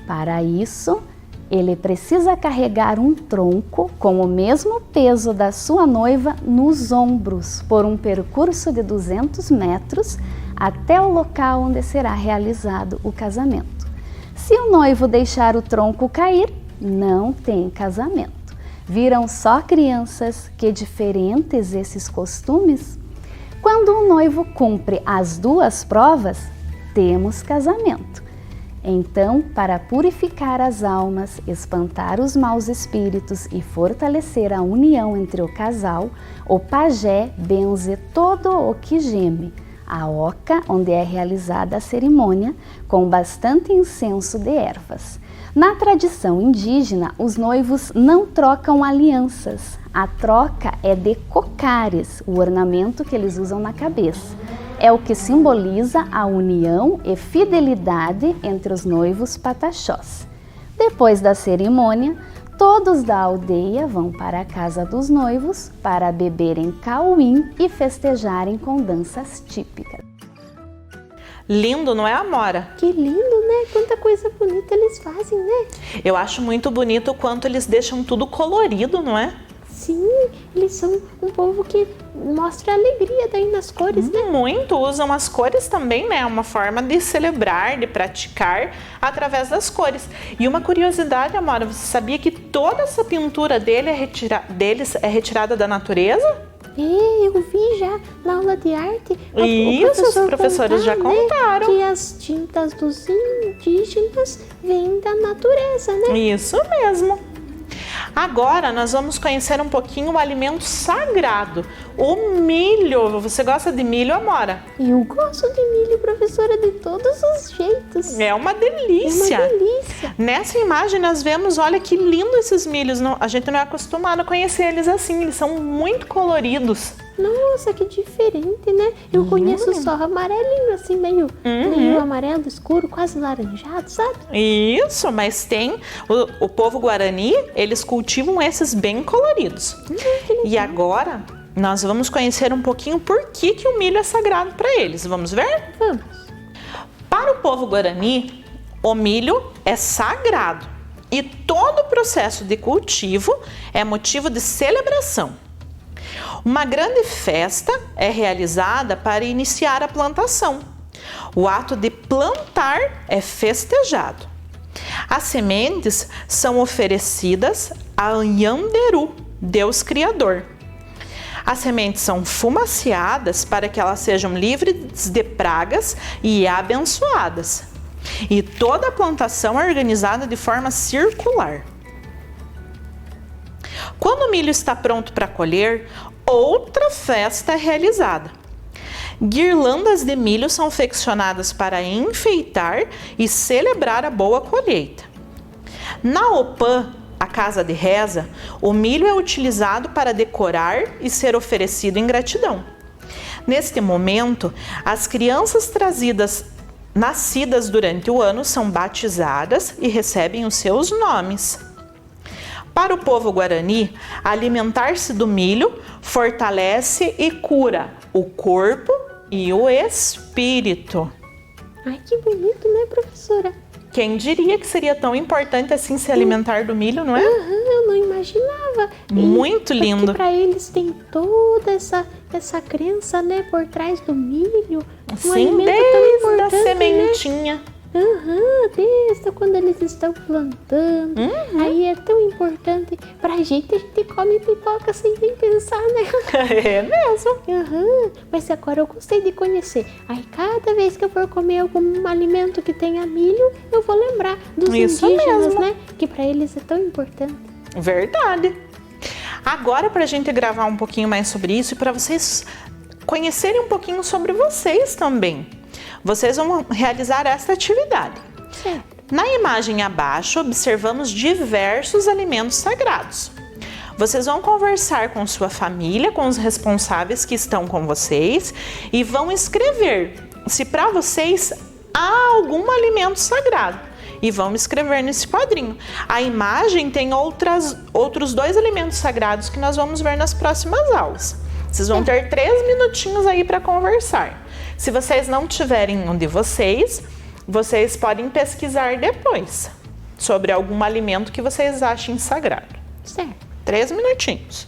Para isso, ele precisa carregar um tronco com o mesmo peso da sua noiva nos ombros por um percurso de 200 metros até o local onde será realizado o casamento. Se o noivo deixar o tronco cair, não tem casamento. Viram só, crianças, que diferentes esses costumes? Quando o noivo cumpre as 2 provas, temos casamento. Então, para purificar as almas, espantar os maus espíritos e fortalecer a união entre o casal, o pajé benze todo o quijeme, a oca onde é realizada a cerimônia, com bastante incenso de ervas. Na tradição indígena, os noivos não trocam alianças. A troca é de cocares, o ornamento que eles usam na cabeça. É o que simboliza a união e fidelidade entre os noivos pataxós. Depois da cerimônia, todos da aldeia vão para a casa dos noivos para beberem cauim e festejarem com danças típicas. Lindo, não é, Amora? Que lindo, né? Quanta coisa bonita eles fazem, né? Eu acho muito bonito o quanto eles deixam tudo colorido, não é? Sim, eles são um povo que mostra alegria daí nas cores, né? Muito, usam as cores também, né? Uma forma de celebrar, de praticar através das cores. E uma curiosidade, Amora, você sabia que toda essa pintura deles é retirada da natureza? Eu vi já na aula de arte. Isso, os professores já contaram. Que as tintas dos indígenas vêm da natureza, né? Isso mesmo. Agora nós vamos conhecer um pouquinho o alimento sagrado, o milho. Você gosta de milho, Amora? Eu gosto de milho, professora, de todos os jeitos. É uma delícia. É uma delícia. Nessa imagem nós vemos, olha que lindo esses milhos. A gente não é acostumado a conhecer eles assim, eles são muito coloridos. Nossa, que diferente, né? Eu conheço só amarelinho, assim, meio amarelo escuro, quase laranjado, sabe? Isso, mas tem o povo Guarani, eles cultivam esses bem coloridos. E agora nós vamos conhecer um pouquinho por que o milho é sagrado para eles. Vamos ver? Vamos. Para o povo Guarani, o milho é sagrado e todo o processo de cultivo é motivo de celebração. Uma grande festa é realizada para iniciar a plantação. O ato de plantar é festejado. As sementes são oferecidas a Nhanderu, Deus Criador. As sementes são fumaciadas para que elas sejam livres de pragas e abençoadas. E toda a plantação é organizada de forma circular. Quando o milho está pronto para colher, outra festa é realizada. Guirlandas de milho são confeccionadas para enfeitar e celebrar a boa colheita. Na Opã, a casa de reza, o milho é utilizado para decorar e ser oferecido em gratidão. Neste momento, as crianças nascidas durante o ano são batizadas e recebem os seus nomes. Para o povo Guarani, alimentar-se do milho fortalece e cura o corpo e o espírito. Ai, que bonito, né, professora? Quem diria que seria tão importante assim se alimentar do milho, não é? Eu não imaginava. Muito lindo. Porque para eles tem toda essa crença, né, por trás do milho. Um Sim, alimento tão desde a importante, sementinha. Né? Desde quando eles estão plantando. Aí é tão importante pra gente, a gente come pipoca sem nem pensar, né? É mesmo. Mas agora eu gostei de conhecer. Aí cada vez que eu for comer algum alimento que tenha milho, eu vou lembrar dos Isso indígenas, mesmo. né? Que pra eles é tão importante. Verdade. Agora, para a gente gravar um pouquinho mais sobre isso e para vocês conhecerem um pouquinho sobre vocês também, vocês vão realizar esta atividade. Certo. Na imagem abaixo, observamos diversos alimentos sagrados. Vocês vão conversar com sua família, com os responsáveis que estão com vocês e vão escrever se para vocês há algum alimento sagrado. E vão escrever nesse quadrinho. A imagem tem outros 2 alimentos sagrados que nós vamos ver nas próximas aulas. Vocês vão ter 3 minutinhos aí para conversar. Se vocês não tiverem um de vocês podem pesquisar depois sobre algum alimento que vocês achem sagrado. Certo. 3 minutinhos.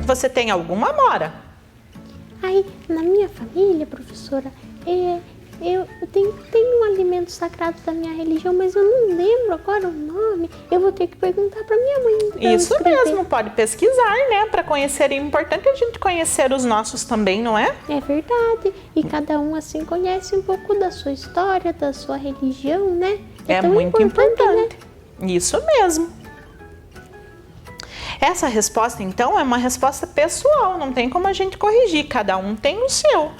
Você tem alguma, Amora? Aí, na minha família, professora, eu tenho um alimento sagrado da minha religião, mas eu não lembro agora o nome. Eu vou ter que perguntar para minha mãe. Pra Isso mesmo, pode pesquisar, né? Para conhecer. É importante a gente conhecer os nossos também, não é? É verdade. E cada um, assim, conhece um pouco da sua história, da sua religião, né? É tão muito importante. Né? Isso mesmo. Essa resposta, então, é uma resposta pessoal. Não tem como a gente corrigir. Cada um tem o seu.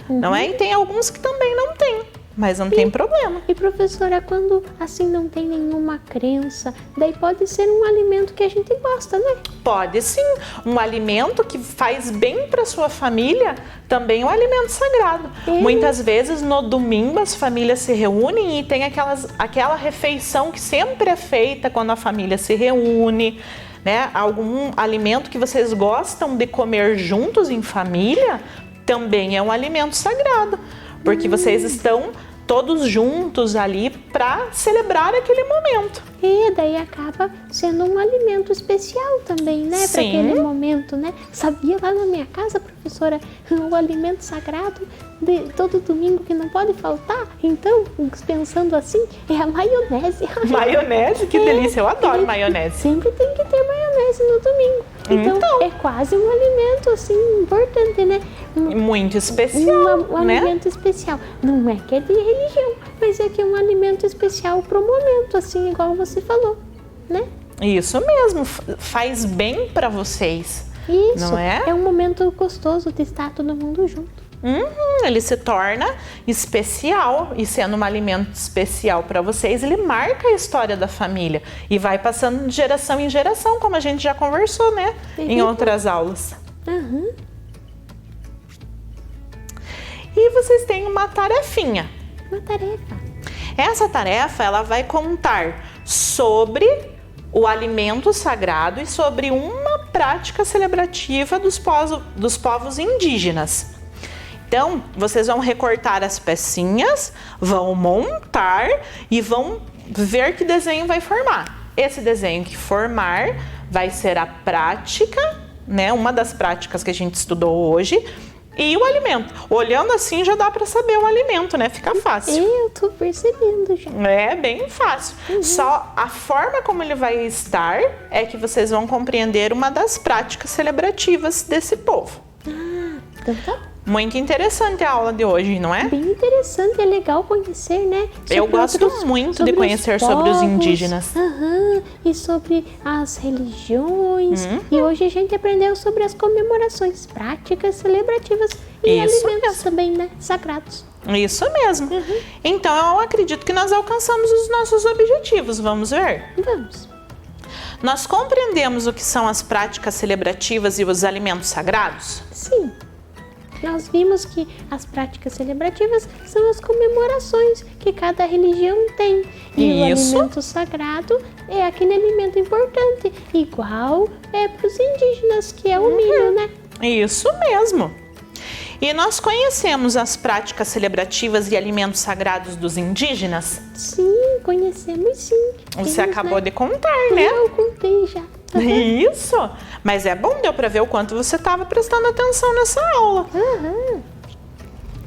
Não é? E tem alguns que também não tem. mas não tem problema. E professora, quando assim não tem nenhuma crença, daí pode ser um alimento que a gente gosta, né? Pode sim, um alimento que faz bem para sua família, também é um alimento sagrado. Muitas vezes no domingo as famílias se reúnem e tem aquela refeição que sempre é feita quando a família se reúne, né? Algum alimento que vocês gostam de comer juntos em família, também é um alimento sagrado, porque vocês estão todos juntos ali para celebrar aquele momento. E daí acaba sendo um alimento especial também, né? Para aquele momento, né? Sabia lá na minha casa, professora, o alimento sagrado de todo domingo que não pode faltar? Então, pensando assim, é a maionese. Maionese? Que delícia, eu adoro maionese. Sempre tem que ter maionese no domingo. Então, é quase um alimento assim importante, né? Muito especial, um alimento especial. Não é que é de religião, mas é que é um alimento especial pro momento, assim, igual você falou, né? Isso mesmo, faz bem para vocês. Isso, não é? É um momento gostoso de estar todo mundo junto. Ele se torna especial, e sendo um alimento especial para vocês, ele marca a história da família e vai passando de geração em geração, como a gente já conversou, né? Em outras aulas. E vocês têm uma tarefinha. Uma tarefa. Essa tarefa, ela vai contar sobre o alimento sagrado e sobre uma prática celebrativa dos povos indígenas. Então, vocês vão recortar as pecinhas, vão montar e vão ver que desenho vai formar. Esse desenho que formar vai ser a prática, né? Uma das práticas que a gente estudou hoje. E o alimento. Olhando assim já dá para saber o alimento, né? Fica fácil. Eu tô percebendo já. É bem fácil. Só a forma como ele vai estar é que vocês vão compreender uma das práticas celebrativas desse povo. Então tá. Muito interessante a aula de hoje, não é? Bem interessante, é legal conhecer, né? Eu gosto muito de conhecer sobre os indígenas. E sobre as religiões. E hoje a gente aprendeu sobre as comemorações, práticas celebrativas e alimentos também, né? Sagrados. Isso mesmo. Então eu acredito que nós alcançamos os nossos objetivos. Vamos ver? Vamos. Nós compreendemos o que são as práticas celebrativas e os alimentos sagrados? Sim. Nós vimos que as práticas celebrativas são as comemorações que cada religião tem. E o alimento sagrado é aquele alimento importante, igual para os indígenas, que é o milho, né? Isso mesmo. E nós conhecemos as práticas celebrativas e alimentos sagrados dos indígenas? Sim, conhecemos sim. Você acabou de contar, né? Eu contei já. Isso, mas é bom, deu para ver o quanto você estava prestando atenção nessa aula.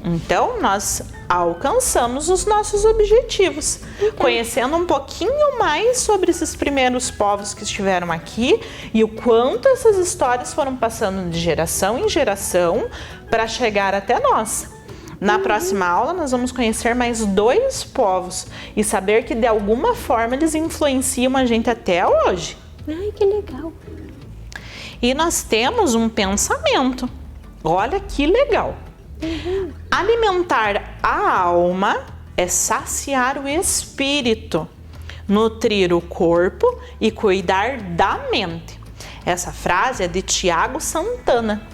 Então, nós alcançamos os nossos objetivos, conhecendo um pouquinho mais sobre esses primeiros povos que estiveram aqui e o quanto essas histórias foram passando de geração em geração para chegar até nós. Na próxima aula, nós vamos conhecer mais 2 povos e saber que, de alguma forma, eles influenciam a gente até hoje. Ai, que legal. E nós temos um pensamento. Olha que legal. Alimentar a alma é saciar o espírito, nutrir o corpo e cuidar da mente. Essa frase é de Tiago Santana.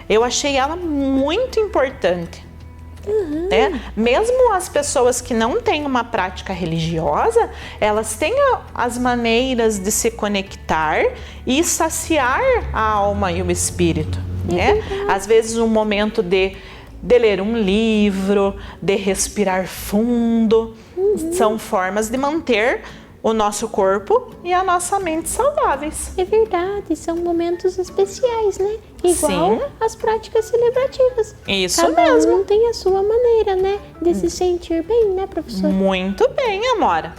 Eu achei ela muito importante. Mesmo as pessoas que não têm uma prática religiosa, elas têm as maneiras de se conectar e saciar a alma e o espírito, né? Às vezes um momento de ler um livro, de respirar fundo, são formas de manter o nosso corpo e a nossa mente saudáveis. É verdade, são momentos especiais, né? Igual as práticas celebrativas. Isso Cada mesmo. um tem a sua maneira, né? De se sentir bem, né, professora? Muito bem, Amora.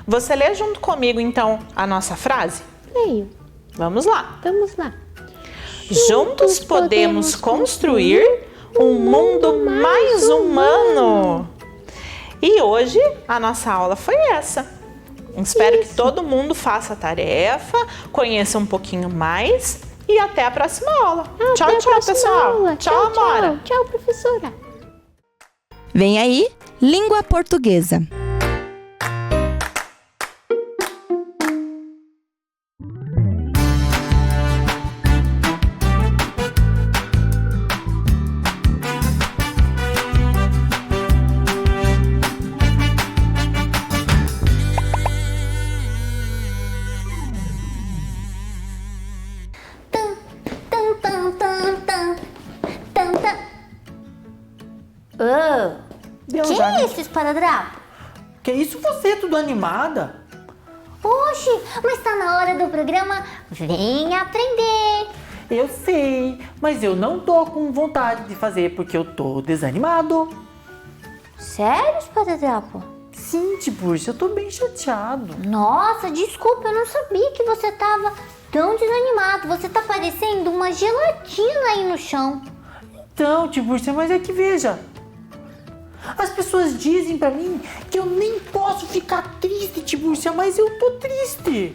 Você lê junto comigo, então, a nossa frase? Leio. Vamos lá. Vamos lá. Juntos podemos construir um mundo mais humano. E hoje a nossa aula foi essa. Espero que todo mundo faça a tarefa, conheça um pouquinho mais e até a próxima aula. Tchau, pessoal. Aula. Tchau, Amora. Tchau, professora. Vem aí, língua portuguesa. Deu Que já, é né? isso, esparadrapo? Que isso, você tudo animada? Oxe, mas tá na hora do programa Vem Aprender. Eu sei, mas eu não tô com vontade de fazer porque eu tô desanimado. Sério, esparadrapo? Sim, Tiburcio, eu tô bem chateado. Nossa, desculpa, eu não sabia que você tava tão desanimado. Você tá parecendo uma gelatina aí no chão. Então, Tiburcio, mas é que veja, as pessoas dizem pra mim que eu nem posso ficar triste, Tiburcio, mas eu tô triste.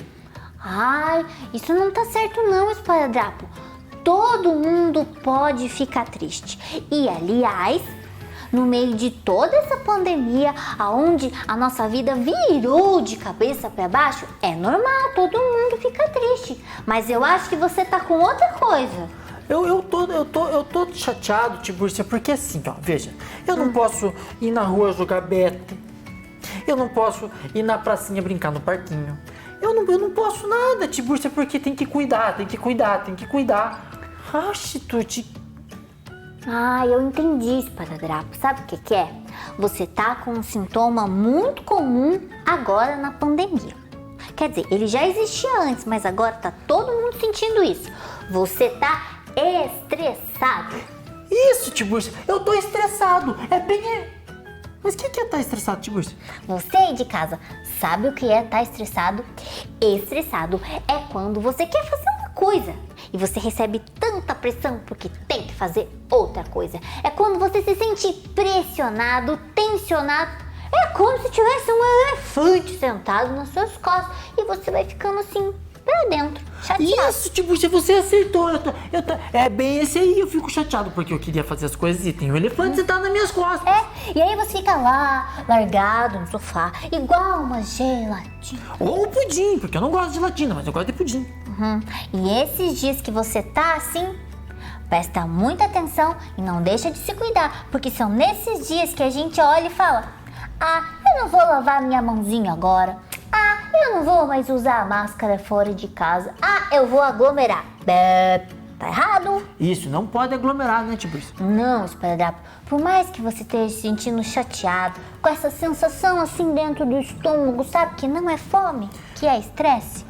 Ai, isso não tá certo não, esparadrapo. Todo mundo pode ficar triste. E, aliás, no meio de toda essa pandemia, aonde a nossa vida virou de cabeça para baixo, é normal, todo mundo fica triste. Mas eu acho que você tá com outra coisa. Eu tô chateado, Tiburcia, porque assim, ó, veja, eu não posso ir na rua jogar bete, eu não posso ir na pracinha brincar no parquinho, eu não posso nada, Tiburcia, porque tem que cuidar. Oxe, Tuti. Ah, eu entendi, esparadrapo. Sabe o que que é? Você tá com um sintoma muito comum agora na pandemia. Quer dizer, ele já existia antes, mas agora tá todo mundo sentindo isso. Você tá estressado. Isso, Tiburcia, eu tô estressado, Mas o que é estar estressado, Tiburcia? Você aí de casa, sabe o que é estar estressado? Estressado é quando você quer fazer uma coisa e você recebe tanta pressão porque tem que fazer outra coisa. É quando você se sente pressionado, tensionado. É como se tivesse um elefante sentado nas suas costas e você vai ficando assim, pra dentro, chateado. Isso, Tiburcia, você acertou. É bem esse aí, eu fico chateado porque eu queria fazer as coisas e tem um elefante sentado nas minhas costas. E aí você fica lá, largado no sofá, igual uma gelatina. Ou pudim, porque eu não gosto de gelatina, mas eu gosto de pudim. E esses dias que você tá assim, presta muita atenção e não deixa de se cuidar, porque são nesses dias que a gente olha e fala: ah, eu não vou lavar minha mãozinha agora. Ah, eu não vou mais usar a máscara fora de casa. Ah, eu vou aglomerar. Tá errado? Isso, não pode aglomerar, né, Tiburcia? Não, esparadrapo. Por mais que você esteja se sentindo chateado, com essa sensação assim dentro do estômago, sabe que não é fome, que é estresse?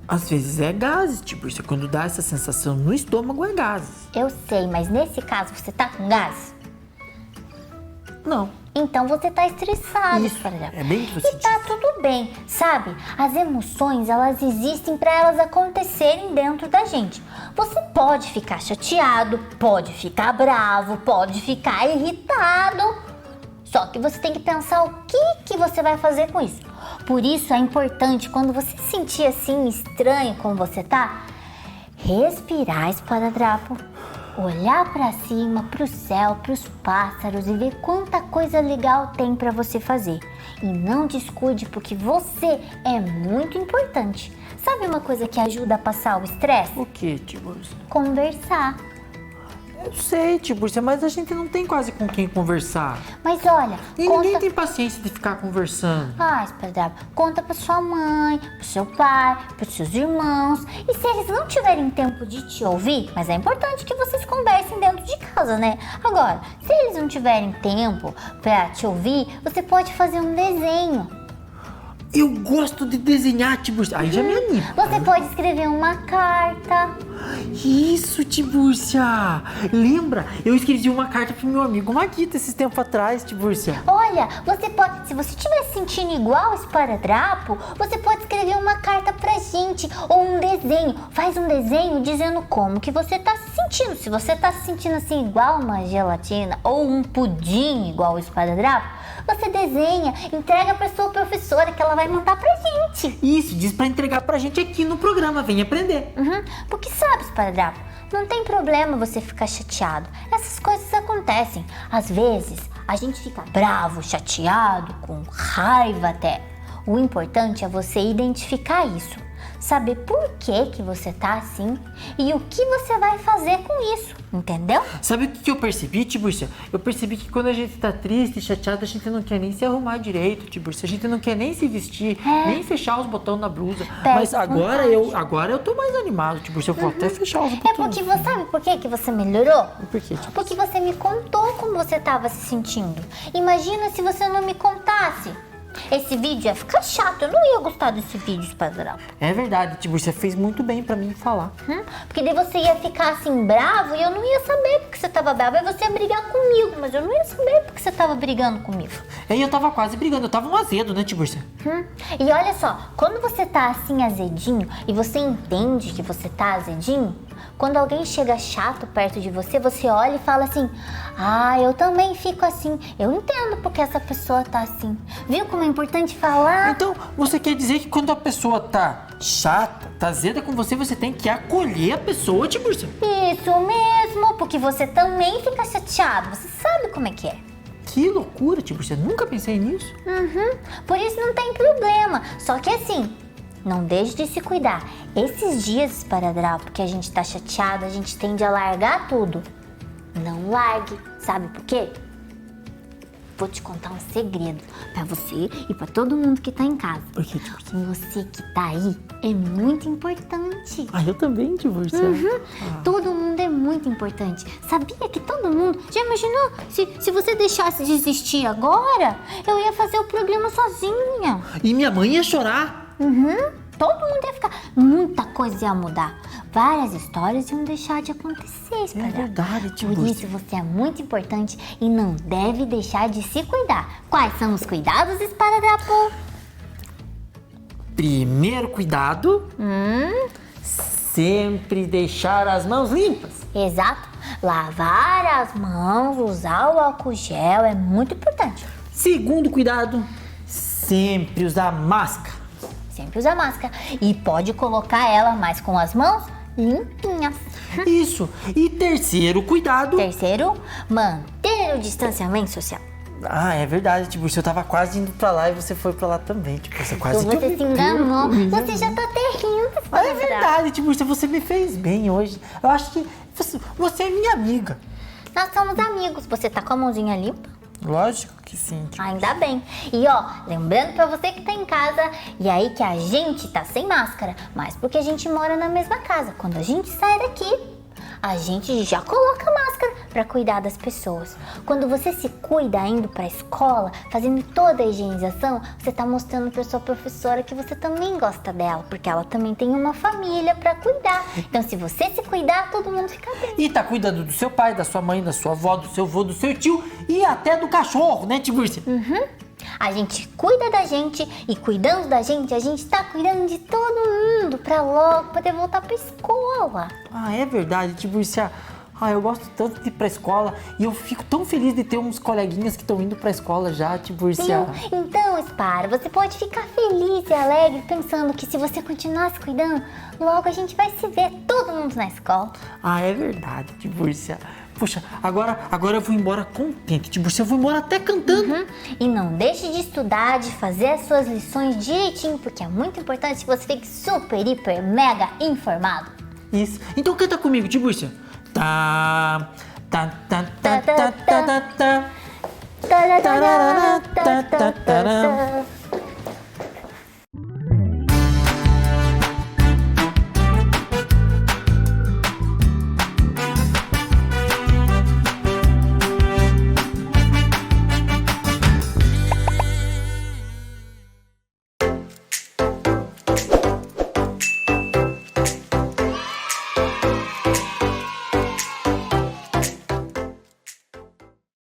Às vezes é gases, Tiburcia. Quando dá essa sensação no estômago, é gases. Eu sei, mas nesse caso você tá com gás? Não. Então você tá estressado, Isso, esparadrapo. é bem que você E tá disse. tudo bem, sabe? As emoções, elas existem para elas acontecerem dentro da gente. Você pode ficar chateado, pode ficar bravo, pode ficar irritado. Só que você tem que pensar o que você vai fazer com isso. Por isso é importante, quando você se sentir assim estranho como você tá, respirar, esparadrapo. Olhar para cima, para o céu, para os pássaros e ver quanta coisa legal tem para você fazer. E não descuide, porque você é muito importante. Sabe uma coisa que ajuda a passar o estresse? O que, Tiburcia? Conversar. Eu sei, Tiburcia, mas a gente não tem quase com quem conversar. Mas olha, E ninguém tem paciência de ficar conversando. Ah, esparadrapo, conta pra sua mãe, pro seu pai, pros seus irmãos. E se eles não tiverem tempo de te ouvir, mas é importante que vocês conversem dentro de casa, né? Agora, se eles não tiverem tempo pra te ouvir, você pode fazer um desenho. Eu gosto de desenhar, Tiburcia. Aí já me anima. Você pode escrever uma carta. Isso, Tiburcia. Lembra? Eu escrevi uma carta pro meu amigo Maguito esses tempos atrás, Tiburcia. Olha, você pode, se você estiver se sentindo igual esparadrapo, você pode escrever uma carta pra gente ou um desenho. Faz um desenho dizendo como que você tá se sentindo. Se você tá se sentindo assim igual uma gelatina ou um pudim igual o esparadrapo, você desenha, entrega pra sua professora que ela vai mandar pra gente. Isso, diz pra entregar pra gente aqui no programa. Vem aprender. Porque sabe, esparadrapo, Não tem problema você ficar chateado. Essas coisas acontecem. Às vezes, a gente fica bravo, chateado, com raiva até. O importante é você identificar isso. Saber por que você tá assim e o que você vai fazer com isso, entendeu? Sabe o que eu percebi, Tibúrcia? Eu percebi que quando a gente tá triste, chateado, a gente não quer nem se arrumar direito, Tibúrcia. A gente não quer nem se vestir, nem fechar os botões na blusa. Mas agora eu tô mais animado, Tibúrcia. Eu vou até fechar os botões. É porque você sabe por que você melhorou? Por quê, Tibúrcia? Porque você me contou como você tava se sentindo. Imagina se você não me contasse. Esse vídeo ia ficar chato, eu não ia gostar desse vídeo, esparadrapo. É verdade, Tibúrcia, você fez muito bem pra mim falar. Porque daí você ia ficar assim bravo e eu não ia saber porque você tava bravo. Aí você ia brigar comigo, mas eu não ia saber porque você tava brigando comigo. Aí eu tava quase brigando, eu tava um azedo, né, Tibúrcia? E olha só, quando você tá assim azedinho e você entende que você tá azedinho, quando alguém chega chato perto de você, você olha e fala assim: ah, eu também fico assim, eu entendo porque essa pessoa tá assim. Viu como é importante falar? Então, você quer dizer que quando a pessoa tá chata, tá azeda com você, você tem que acolher a pessoa, Tibúrcia? Isso mesmo, porque você também fica chateado, você sabe como é que é. Que loucura, Tibúrcia, nunca pensei nisso. Por isso não tem problema, só que assim, não deixe de se cuidar. Esses dias, esparadrapo, que a gente tá chateado, a gente tende a largar tudo. Não largue, sabe por quê? Vou te contar um segredo pra você e pra todo mundo que tá em casa. Por quê, Tibúrcia? Você que tá aí é muito importante. Ah, eu também, Tibúrcia. Todo mundo é muito importante. Sabia que todo mundo... Já imaginou? Se você deixasse de existir agora, eu ia fazer o programa sozinha. E minha mãe ia chorar. Todo mundo ia ficar... Muita coisa ia mudar. Várias histórias iam deixar de acontecer, É esparadrapo. verdade, Por Tibúrcia. isso você é muito importante e não deve deixar de se cuidar. Quais são os cuidados, esparadrapo? Primeiro cuidado, sempre deixar as mãos limpas. Exato. Lavar as mãos, usar o álcool gel é muito importante. Segundo cuidado, sempre usar máscara. Sempre usa máscara. E pode colocar ela, mas com as mãos limpinhas. Isso. E terceiro cuidado... Terceiro, manter o distanciamento social. Ah, é verdade, Tibúrcia. Eu tava quase indo pra lá e você foi pra lá também. Tibúrcia, quase Então que eu você se me enganou. perco. Você já tá até rindo. Ah, é verdade, Tibúrcia. Você me fez bem hoje. Eu acho que você é minha amiga. Nós somos amigos. Você tá com a mãozinha limpa? Lógico que sim. Ainda bem. E ó, lembrando pra você que tá em casa, e aí que a gente tá sem máscara, mas porque a gente mora na mesma casa. Quando a gente sai daqui, a gente já coloca máscara pra cuidar das pessoas. Quando você se cuida indo pra escola, fazendo toda a higienização, você tá mostrando pra sua professora que você também gosta dela, porque ela também tem uma família pra cuidar. Então se você se cuidar, todo mundo fica bem. E tá cuidando do seu pai, da sua mãe, da sua avó, do seu avô, do seu tio e até do cachorro, né, Tibúrcia? A gente cuida da gente e cuidando da gente, a gente tá cuidando de todo mundo pra logo poder voltar pra escola. Ah, é verdade, Tibúrcia. Ah, eu gosto tanto de ir pra escola e eu fico tão feliz de ter uns coleguinhas que estão indo pra escola já, Tibúrcia. Então, Spara, você pode ficar feliz e alegre pensando que se você continuar se cuidando, logo a gente vai se ver todo mundo na escola. Ah, é verdade, Tibúrcia. Poxa, agora eu vou embora contente, Tibúrcia. Eu vou embora até cantando. E não deixe de estudar, de fazer as suas lições direitinho, porque é muito importante que você fique super, hiper, mega informado. Isso. Então canta comigo, Tibúrcia. Tá, tá, tá, tá, tá, tá, tá, tá. Tararara, tá, tá, tá, tá.